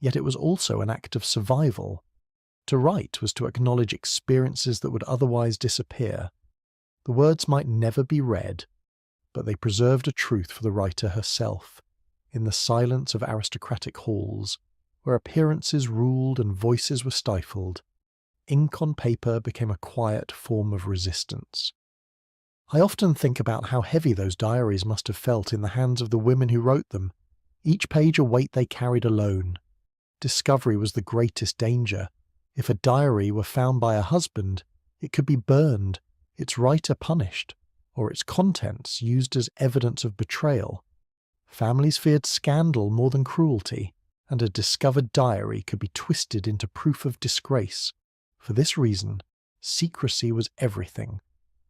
yet it was also an act of survival. To write was to acknowledge experiences that would otherwise disappear. The words might never be read, but they preserved a truth for the writer herself. In the silence of aristocratic halls, where appearances ruled and voices were stifled, ink on paper became a quiet form of resistance. I often think about how heavy those diaries must have felt in the hands of the women who wrote them, each page a weight they carried alone. Discovery was the greatest danger. If a diary were found by a husband, it could be burned, its writer punished, or its contents used as evidence of betrayal. Families feared scandal more than cruelty, and a discovered diary could be twisted into proof of disgrace. For this reason, secrecy was everything.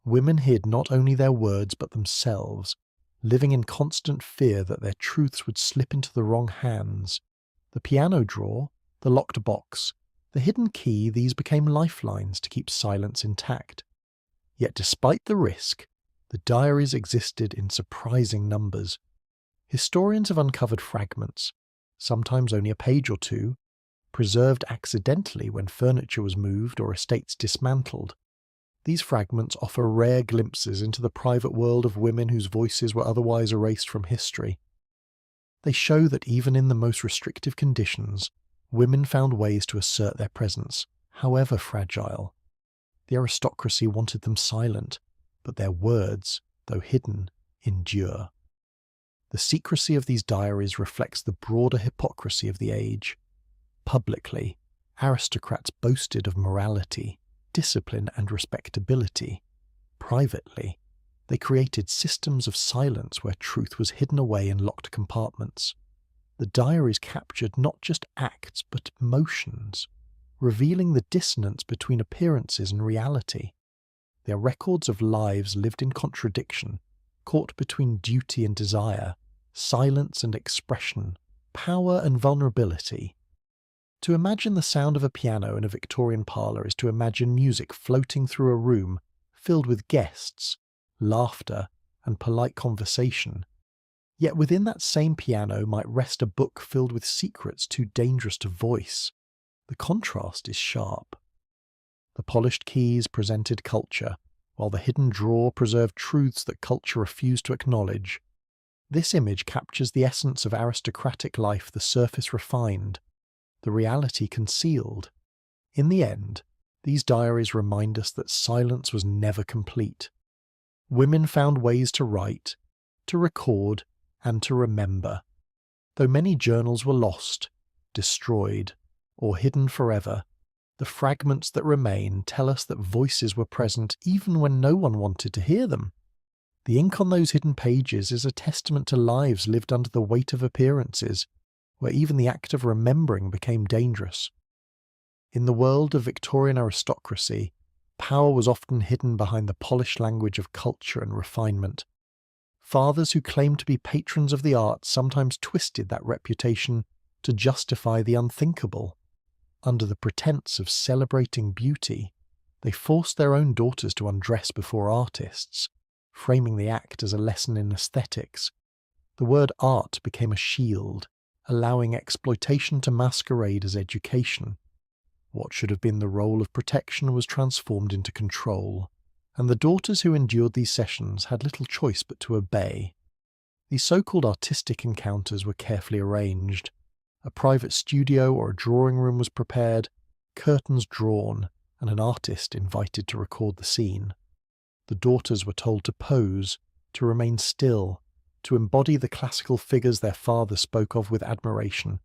Women hid not only their words but themselves, living in constant fear that their truths would slip into the wrong hands. The piano drawer, the locked box, The hidden key, these became lifelines to keep silence intact. Yet despite the risk, the diaries existed in surprising numbers. Historians have uncovered fragments, sometimes only a page or two, preserved accidentally when furniture was moved or estates dismantled. These fragments offer rare glimpses into the private world of women whose voices were otherwise erased from history. They show that even in the most restrictive conditions, women found ways to assert their presence, however fragile. The aristocracy wanted them silent, but their words, though hidden, endure. The secrecy of these diaries reflects the broader hypocrisy of the age. Publicly, aristocrats boasted of morality, discipline, and respectability. Privately, they created systems of silence where truth was hidden away in locked compartments. The diaries captured not just acts but emotions, revealing the dissonance between appearances and reality. They are records of lives lived in contradiction, caught between duty and desire, silence and expression, power and vulnerability. To imagine the sound of a piano in a Victorian parlour is to imagine music floating through a room filled with guests, laughter, and polite conversation. Yet within that same piano might rest a book filled with secrets too dangerous to voice. The contrast is sharp. The polished keys presented culture, while the hidden drawer preserved truths that culture refused to acknowledge. This image captures the essence of aristocratic life, the surface refined, the reality concealed. In the end, these diaries remind us that silence was never complete. Women found ways to write, to record, and to remember. Though many journals were lost, destroyed, or hidden forever, the fragments that remain tell us that voices were present even when no one wanted to hear them. The ink on those hidden pages is a testament to lives lived under the weight of appearances, where even the act of remembering became dangerous. In the world of Victorian aristocracy, power was often hidden behind the polished language of culture and refinement. Fathers who claimed to be patrons of the arts sometimes twisted that reputation to justify the unthinkable. Under the pretense of celebrating beauty, they forced their own daughters to undress before artists, framing the act as a lesson in aesthetics. The word art became a shield, allowing exploitation to masquerade as education. What should have been the role of protection was transformed into control, and the daughters who endured these sessions had little choice but to obey. These so-called artistic encounters were carefully arranged. A private studio or a drawing room was prepared, curtains drawn, and an artist invited to record the scene. The daughters were told to pose, to remain still, to embody the classical figures their father spoke of with admiration.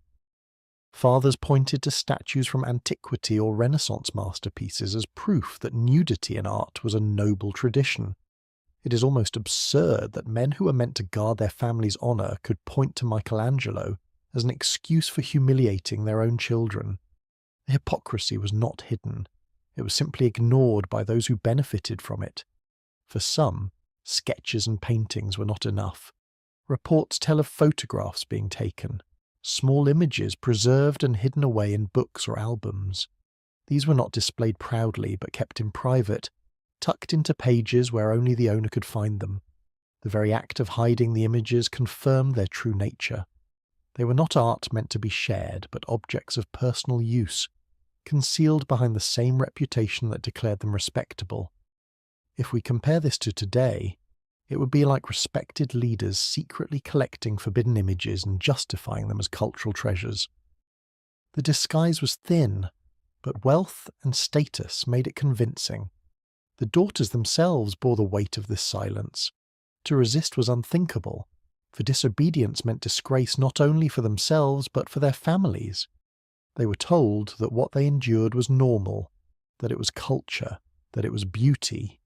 Fathers pointed to statues from antiquity or Renaissance masterpieces as proof that nudity in art was a noble tradition. It is almost absurd that men who were meant to guard their family's honour could point to Michelangelo as an excuse for humiliating their own children. The hypocrisy was not hidden. It was simply ignored by those who benefited from it. For some, sketches and paintings were not enough. Reports tell of photographs being taken, small images preserved and hidden away in books or albums. These were not displayed proudly but kept in private, tucked into pages where only the owner could find them. The very act of hiding the images confirmed their true nature. They were not art meant to be shared, but objects of personal use, concealed behind the same reputation that declared them respectable. If we compare this to today, it would be like respected leaders secretly collecting forbidden images and justifying them as cultural treasures. The disguise was thin, but wealth and status made it convincing. The daughters themselves bore the weight of this silence. To resist was unthinkable, for disobedience meant disgrace not only for themselves but for their families. They were told that what they endured was normal, that it was culture, that it was beauty.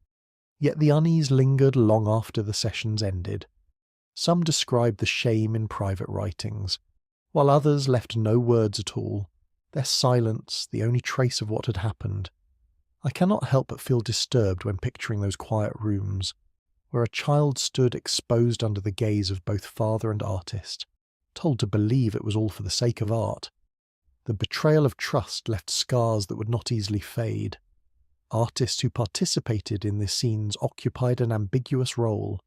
Yet the unease lingered long after the sessions ended. Some described the shame in private writings, while others left no words at all, their silence the only trace of what had happened. I cannot help but feel disturbed when picturing those quiet rooms, where a child stood exposed under the gaze of both father and artist, told to believe it was all for the sake of art. The betrayal of trust left scars that would not easily fade. Artists who participated in these scenes occupied an ambiguous role.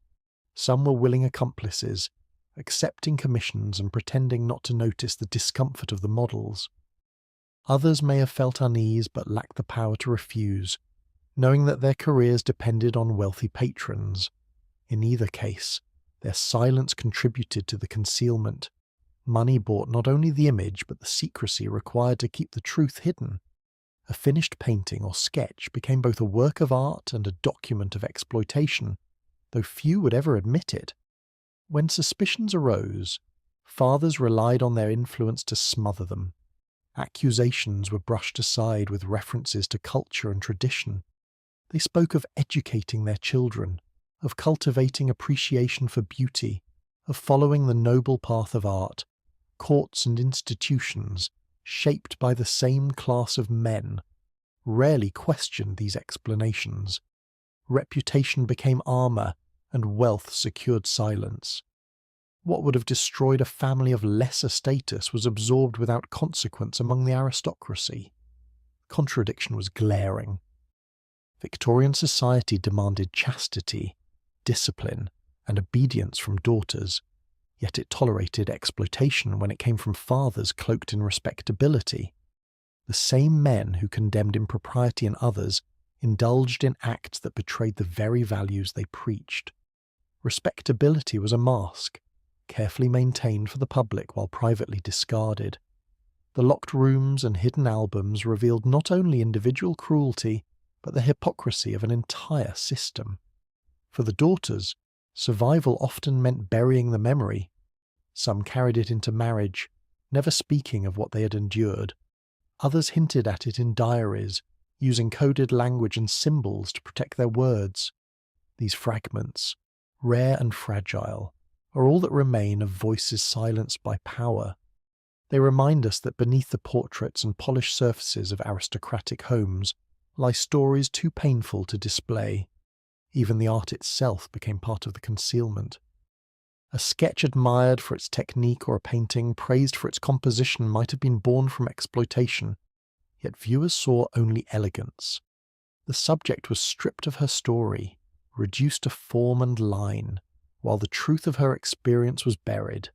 Some were willing accomplices, accepting commissions and pretending not to notice the discomfort of the models. Others may have felt unease but lacked the power to refuse, knowing that their careers depended on wealthy patrons. In either case, their silence contributed to the concealment. Money bought not only the image but the secrecy required to keep the truth hidden. A finished painting or sketch became both a work of art and a document of exploitation, though few would ever admit it. When suspicions arose, fathers relied on their influence to smother them. Accusations were brushed aside with references to culture and tradition. They spoke of educating their children, of cultivating appreciation for beauty, of following the noble path of art. Courts and institutions, shaped by the same class of men, rarely questioned these explanations. Reputation became armour, and wealth secured silence. What would have destroyed a family of lesser status was absorbed without consequence among the aristocracy. Contradiction was glaring. Victorian society demanded chastity, discipline, and obedience from daughters, yet it tolerated exploitation when it came from fathers cloaked in respectability. The same men who condemned impropriety in others indulged in acts that betrayed the very values they preached. Respectability was a mask, carefully maintained for the public while privately discarded. The locked rooms and hidden albums revealed not only individual cruelty, but the hypocrisy of an entire system. For the daughters, survival often meant burying the memory. Some carried it into marriage, never speaking of what they had endured. Others hinted at it in diaries, using coded language and symbols to protect their words. These fragments, rare and fragile, are all that remain of voices silenced by power. They remind us that beneath the portraits and polished surfaces of aristocratic homes lie stories too painful to display. Even the art itself became part of the concealment. A sketch admired for its technique or a painting praised for its composition might have been born from exploitation, yet viewers saw only elegance. The subject was stripped of her story, reduced to form and line, while the truth of her experience was buried.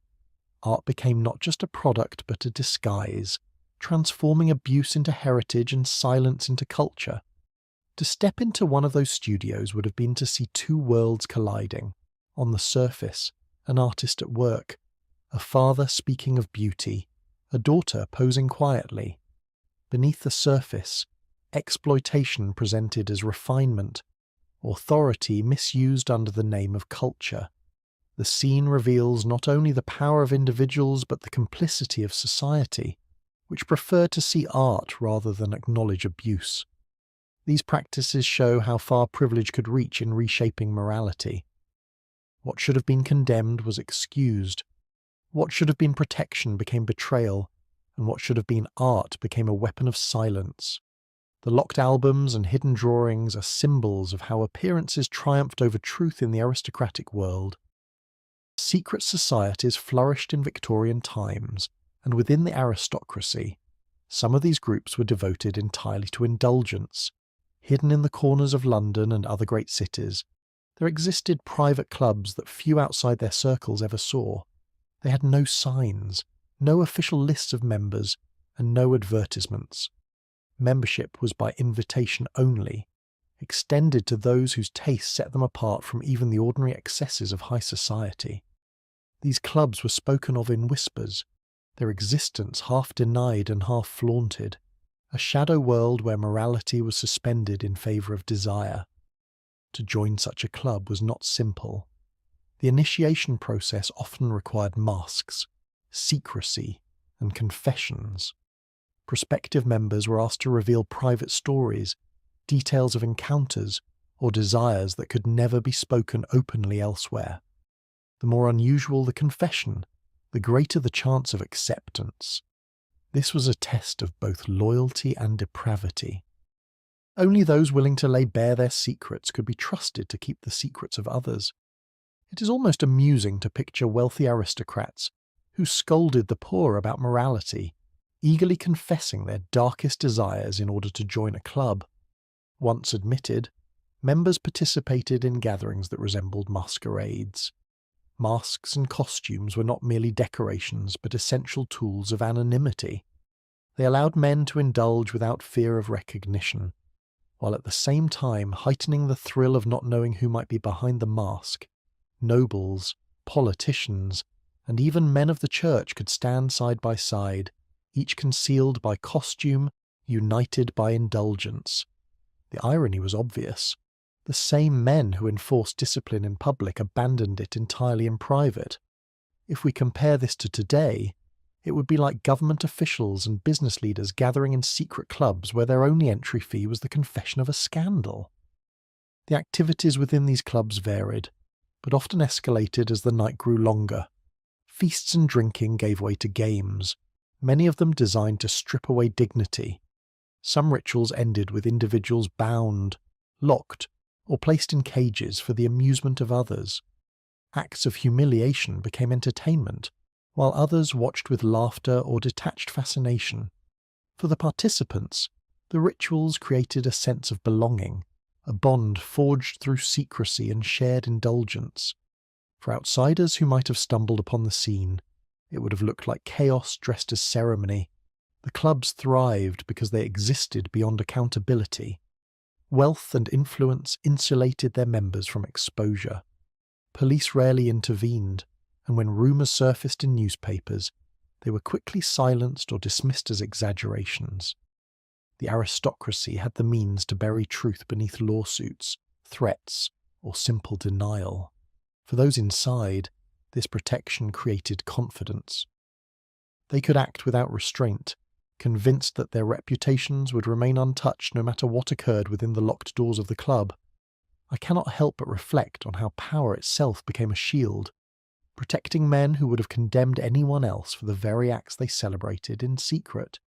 Art became not just a product but a disguise, transforming abuse into heritage and silence into culture. To step into one of those studios would have been to see two worlds colliding. On the surface, an artist at work, a father speaking of beauty, a daughter posing quietly. Beneath the surface, exploitation presented as refinement, authority misused under the name of culture. The scene reveals not only the power of individuals but the complicity of society, which preferred to see art rather than acknowledge abuse. These practices show how far privilege could reach in reshaping morality. What should have been condemned was excused. What should have been protection became betrayal, and what should have been art became a weapon of silence. The locked albums and hidden drawings are symbols of how appearances triumphed over truth in the aristocratic world. Secret societies flourished in Victorian times, and within the aristocracy, some of these groups were devoted entirely to indulgence. Hidden in the corners of London and other great cities, there existed private clubs that few outside their circles ever saw. They had no signs, no official lists of members, and no advertisements. Membership was by invitation only, extended to those whose tastes set them apart from even the ordinary excesses of high society. These clubs were spoken of in whispers, their existence half denied and half flaunted, a shadow world where morality was suspended in favour of desire. To join such a club was not simple. The initiation process often required masks, secrecy, and confessions. Prospective members were asked to reveal private stories, details of encounters, or desires that could never be spoken openly elsewhere. The more unusual the confession, the greater the chance of acceptance. This was a test of both loyalty and depravity. Only those willing to lay bare their secrets could be trusted to keep the secrets of others. It is almost amusing to picture wealthy aristocrats who scolded the poor about morality, eagerly confessing their darkest desires in order to join a club. Once admitted, members participated in gatherings that resembled masquerades. Masks and costumes were not merely decorations but essential tools of anonymity. They allowed men to indulge without fear of recognition, while at the same time heightening the thrill of not knowing who might be behind the mask. Nobles, politicians, and even men of the church could stand side by side, each concealed by costume, united by indulgence. The irony was obvious. The same men who enforced discipline in public abandoned it entirely in private. If we compare this to today, it would be like government officials and business leaders gathering in secret clubs where their only entry fee was the confession of a scandal. The activities within these clubs varied, but often escalated as the night grew longer. Feasts and drinking gave way to games, many of them designed to strip away dignity. Some rituals ended with individuals bound, locked, or placed in cages for the amusement of others. Acts of humiliation became entertainment, while others watched with laughter or detached fascination. For the participants, the rituals created a sense of belonging, a bond forged through secrecy and shared indulgence. For outsiders who might have stumbled upon the scene, it would have looked like chaos dressed as ceremony. The clubs thrived because they existed beyond accountability. Wealth and influence insulated their members from exposure. Police rarely intervened, and when rumours surfaced in newspapers, they were quickly silenced or dismissed as exaggerations. The aristocracy had the means to bury truth beneath lawsuits, threats, or simple denial. For those inside, this protection created confidence. They could act without restraint, convinced that their reputations would remain untouched no matter what occurred within the locked doors of the club. I cannot help but reflect on how power itself became a shield, protecting men who would have condemned anyone else for the very acts they celebrated in secret.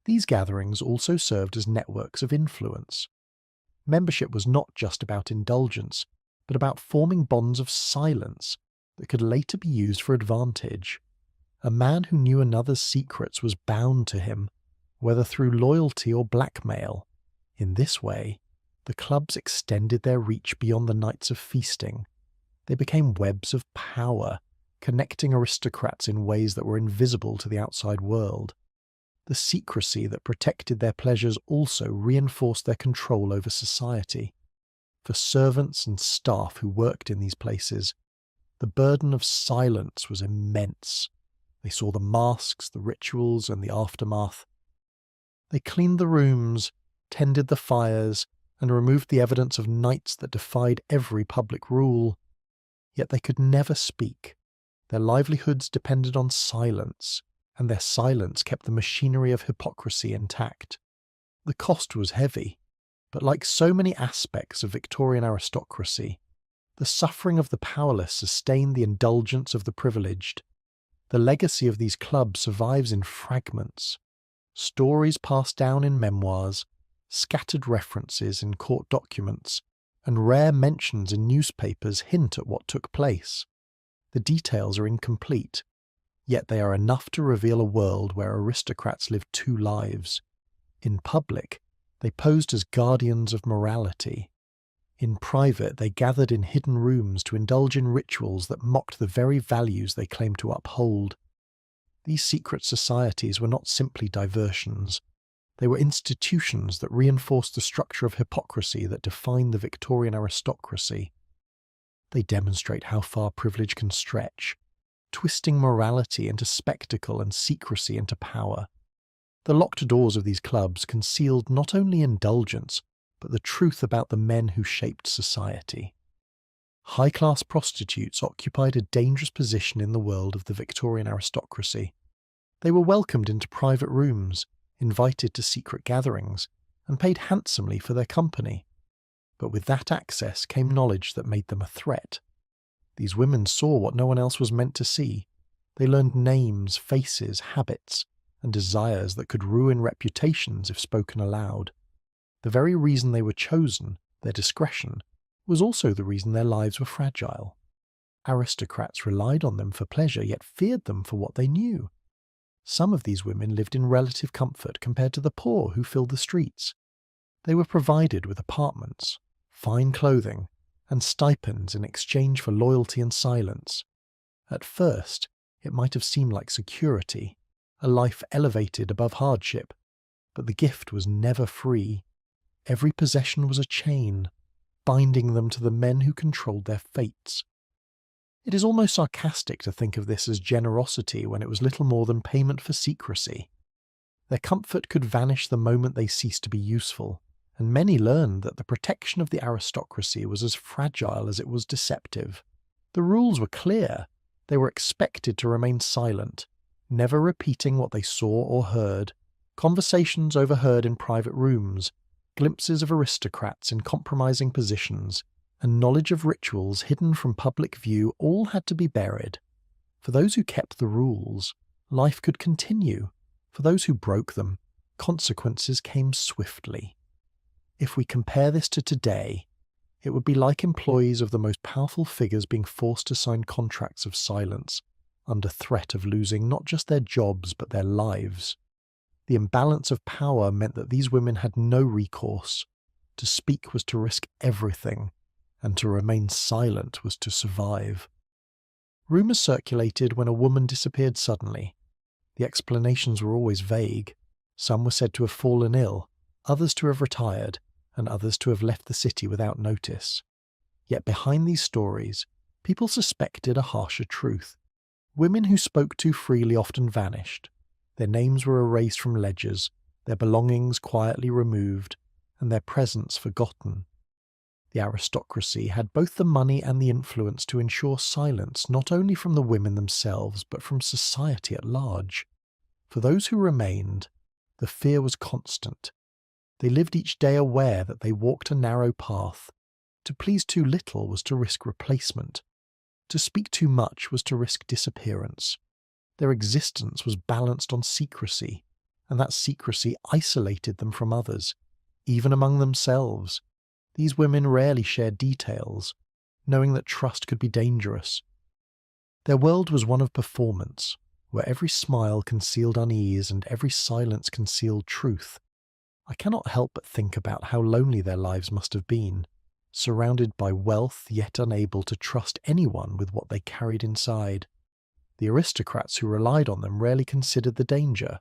These gatherings also served as networks of influence. Membership was not just about indulgence, but about forming bonds of silence that could later be used for advantage. A man who knew another's secrets was bound to him, whether through loyalty or blackmail. In this way, the clubs extended their reach beyond the nights of feasting. They became webs of power, connecting aristocrats in ways that were invisible to the outside world. The secrecy that protected their pleasures also reinforced their control over society. For servants and staff who worked in these places, the burden of silence was immense. They saw the masks, the rituals, and the aftermath. They cleaned the rooms, tended the fires, and removed the evidence of nights that defied every public rule. Yet they could never speak. Their livelihoods depended on silence, and their silence kept the machinery of hypocrisy intact. The cost was heavy, but like so many aspects of Victorian aristocracy, the suffering of the powerless sustained the indulgence of the privileged. The legacy of these clubs survives in fragments. Stories passed down in memoirs, scattered references in court documents, and rare mentions in newspapers hint at what took place. The details are incomplete, yet they are enough to reveal a world where aristocrats lived two lives. In public, they posed as guardians of morality. In private, they gathered in hidden rooms to indulge in rituals that mocked the very values they claimed to uphold. These secret societies were not simply diversions. They were institutions that reinforced the structure of hypocrisy that defined the Victorian aristocracy. They demonstrate how far privilege can stretch, twisting morality into spectacle and secrecy into power. The locked doors of these clubs concealed not only indulgence, but the truth about the men who shaped society. High-class prostitutes occupied a dangerous position in the world of the Victorian aristocracy. They were welcomed into private rooms, invited to secret gatherings, and paid handsomely for their company. But with that access came knowledge that made them a threat. These women saw what no one else was meant to see. They learned names, faces, habits, and desires that could ruin reputations if spoken aloud. The very reason they were chosen, their discretion, was also the reason their lives were fragile. Aristocrats relied on them for pleasure, yet feared them for what they knew. Some of these women lived in relative comfort compared to the poor who filled the streets. They were provided with apartments, fine clothing, and stipends in exchange for loyalty and silence. At first, it might have seemed like security, a life elevated above hardship, but the gift was never free. Every possession was a chain, binding them to the men who controlled their fates. It is almost sarcastic to think of this as generosity when it was little more than payment for secrecy. Their comfort could vanish the moment they ceased to be useful, and many learned that the protection of the aristocracy was as fragile as it was deceptive. The rules were clear. They were expected to remain silent, never repeating what they saw or heard. Conversations overheard in private rooms, glimpses of aristocrats in compromising positions, and knowledge of rituals hidden from public view all had to be buried. For those who kept the rules, life could continue. For those who broke them, consequences came swiftly. If we compare this to today, it would be like employees of the most powerful figures being forced to sign contracts of silence, under threat of losing not just their jobs but their lives. The imbalance of power meant that these women had no recourse. To speak was to risk everything, and to remain silent was to survive. Rumours circulated when a woman disappeared suddenly. The explanations were always vague. Some were said to have fallen ill, others to have retired, and others to have left the city without notice. Yet behind these stories, people suspected a harsher truth. Women who spoke too freely often vanished. Their names were erased from ledgers, their belongings quietly removed, and their presence forgotten. The aristocracy had both the money and the influence to ensure silence not only from the women themselves but from society at large. For those who remained, the fear was constant. They lived each day aware that they walked a narrow path. To please too little was to risk replacement. To speak too much was to risk disappearance. Their existence was balanced on secrecy, and that secrecy isolated them from others, even among themselves. These women rarely shared details, knowing that trust could be dangerous. Their world was one of performance, where every smile concealed unease and every silence concealed truth. I cannot help but think about how lonely their lives must have been, surrounded by wealth yet unable to trust anyone with what they carried inside. The aristocrats who relied on them rarely considered the danger.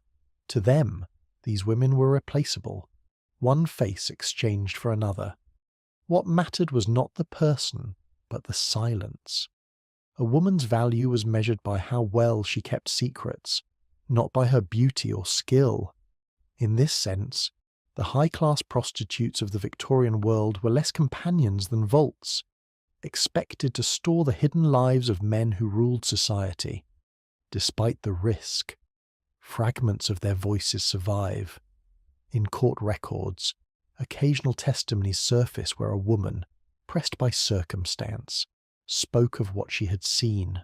To them, these women were replaceable, one face exchanged for another. What mattered was not the person, but the silence. A woman's value was measured by how well she kept secrets, not by her beauty or skill. In this sense, the high-class prostitutes of the Victorian world were less companions than vaults, expected to store the hidden lives of men who ruled society. Despite the risk, fragments of their voices survive. In court records, occasional testimonies surface where a woman, pressed by circumstance, spoke of what she had seen.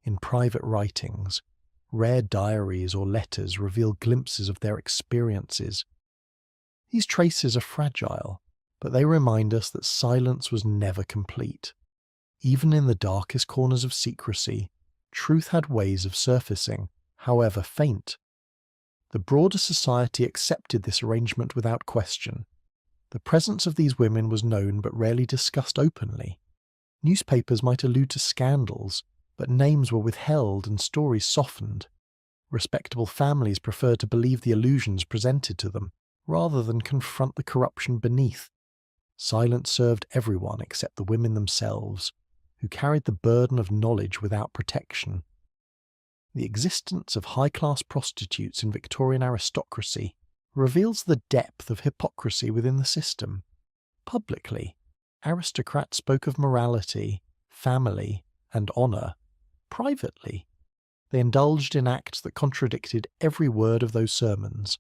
In private writings, rare diaries or letters reveal glimpses of their experiences. These traces are fragile, but they remind us that silence was never complete. Even in the darkest corners of secrecy, truth had ways of surfacing, however faint. The broader society accepted this arrangement without question. The presence of these women was known but rarely discussed openly. Newspapers might allude to scandals, but names were withheld and stories softened. Respectable families preferred to believe the illusions presented to them, rather than confront the corruption beneath. Silence served everyone except the women themselves, who carried the burden of knowledge without protection. The existence of high-class prostitutes in Victorian aristocracy reveals the depth of hypocrisy within the system. Publicly, aristocrats spoke of morality, family, and honour. Privately, they indulged in acts that contradicted every word of those sermons.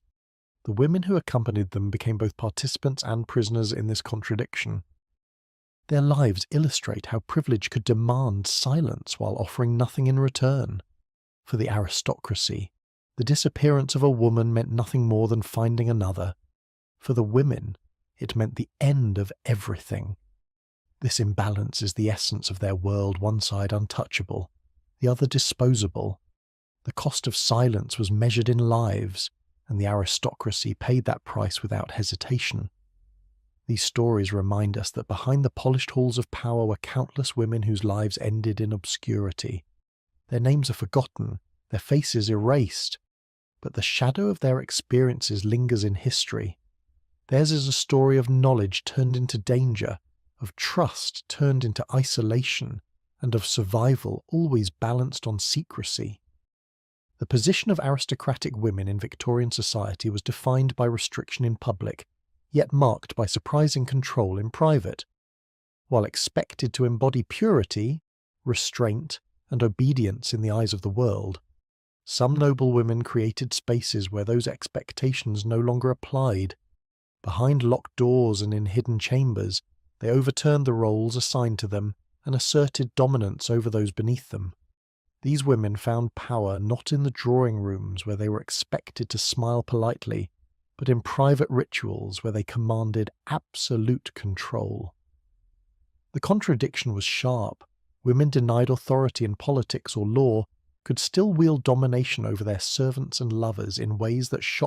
The women who accompanied them became both participants and prisoners in this contradiction. Their lives illustrate how privilege could demand silence while offering nothing in return. For the aristocracy, the disappearance of a woman meant nothing more than finding another. For the women, it meant the end of everything. This imbalance is the essence of their world, one side untouchable, the other disposable. The cost of silence was measured in lives, and the aristocracy paid that price without hesitation. These stories remind us that behind the polished halls of power were countless women whose lives ended in obscurity. Their names are forgotten, their faces erased, but the shadow of their experiences lingers in history. Theirs is a story of knowledge turned into danger, of trust turned into isolation, and of survival always balanced on secrecy. The position of aristocratic women in Victorian society was defined by restriction in public, yet marked by surprising control in private. While expected to embody purity, restraint, and obedience in the eyes of the world, some noble women created spaces where those expectations no longer applied. Behind locked doors and in hidden chambers, they overturned the roles assigned to them and asserted dominance over those beneath them. These women found power not in the drawing rooms where they were expected to smile politely, but in private rituals where they commanded absolute control. The contradiction was sharp. Women denied authority in politics or law could still wield domination over their servants and lovers in ways that shocked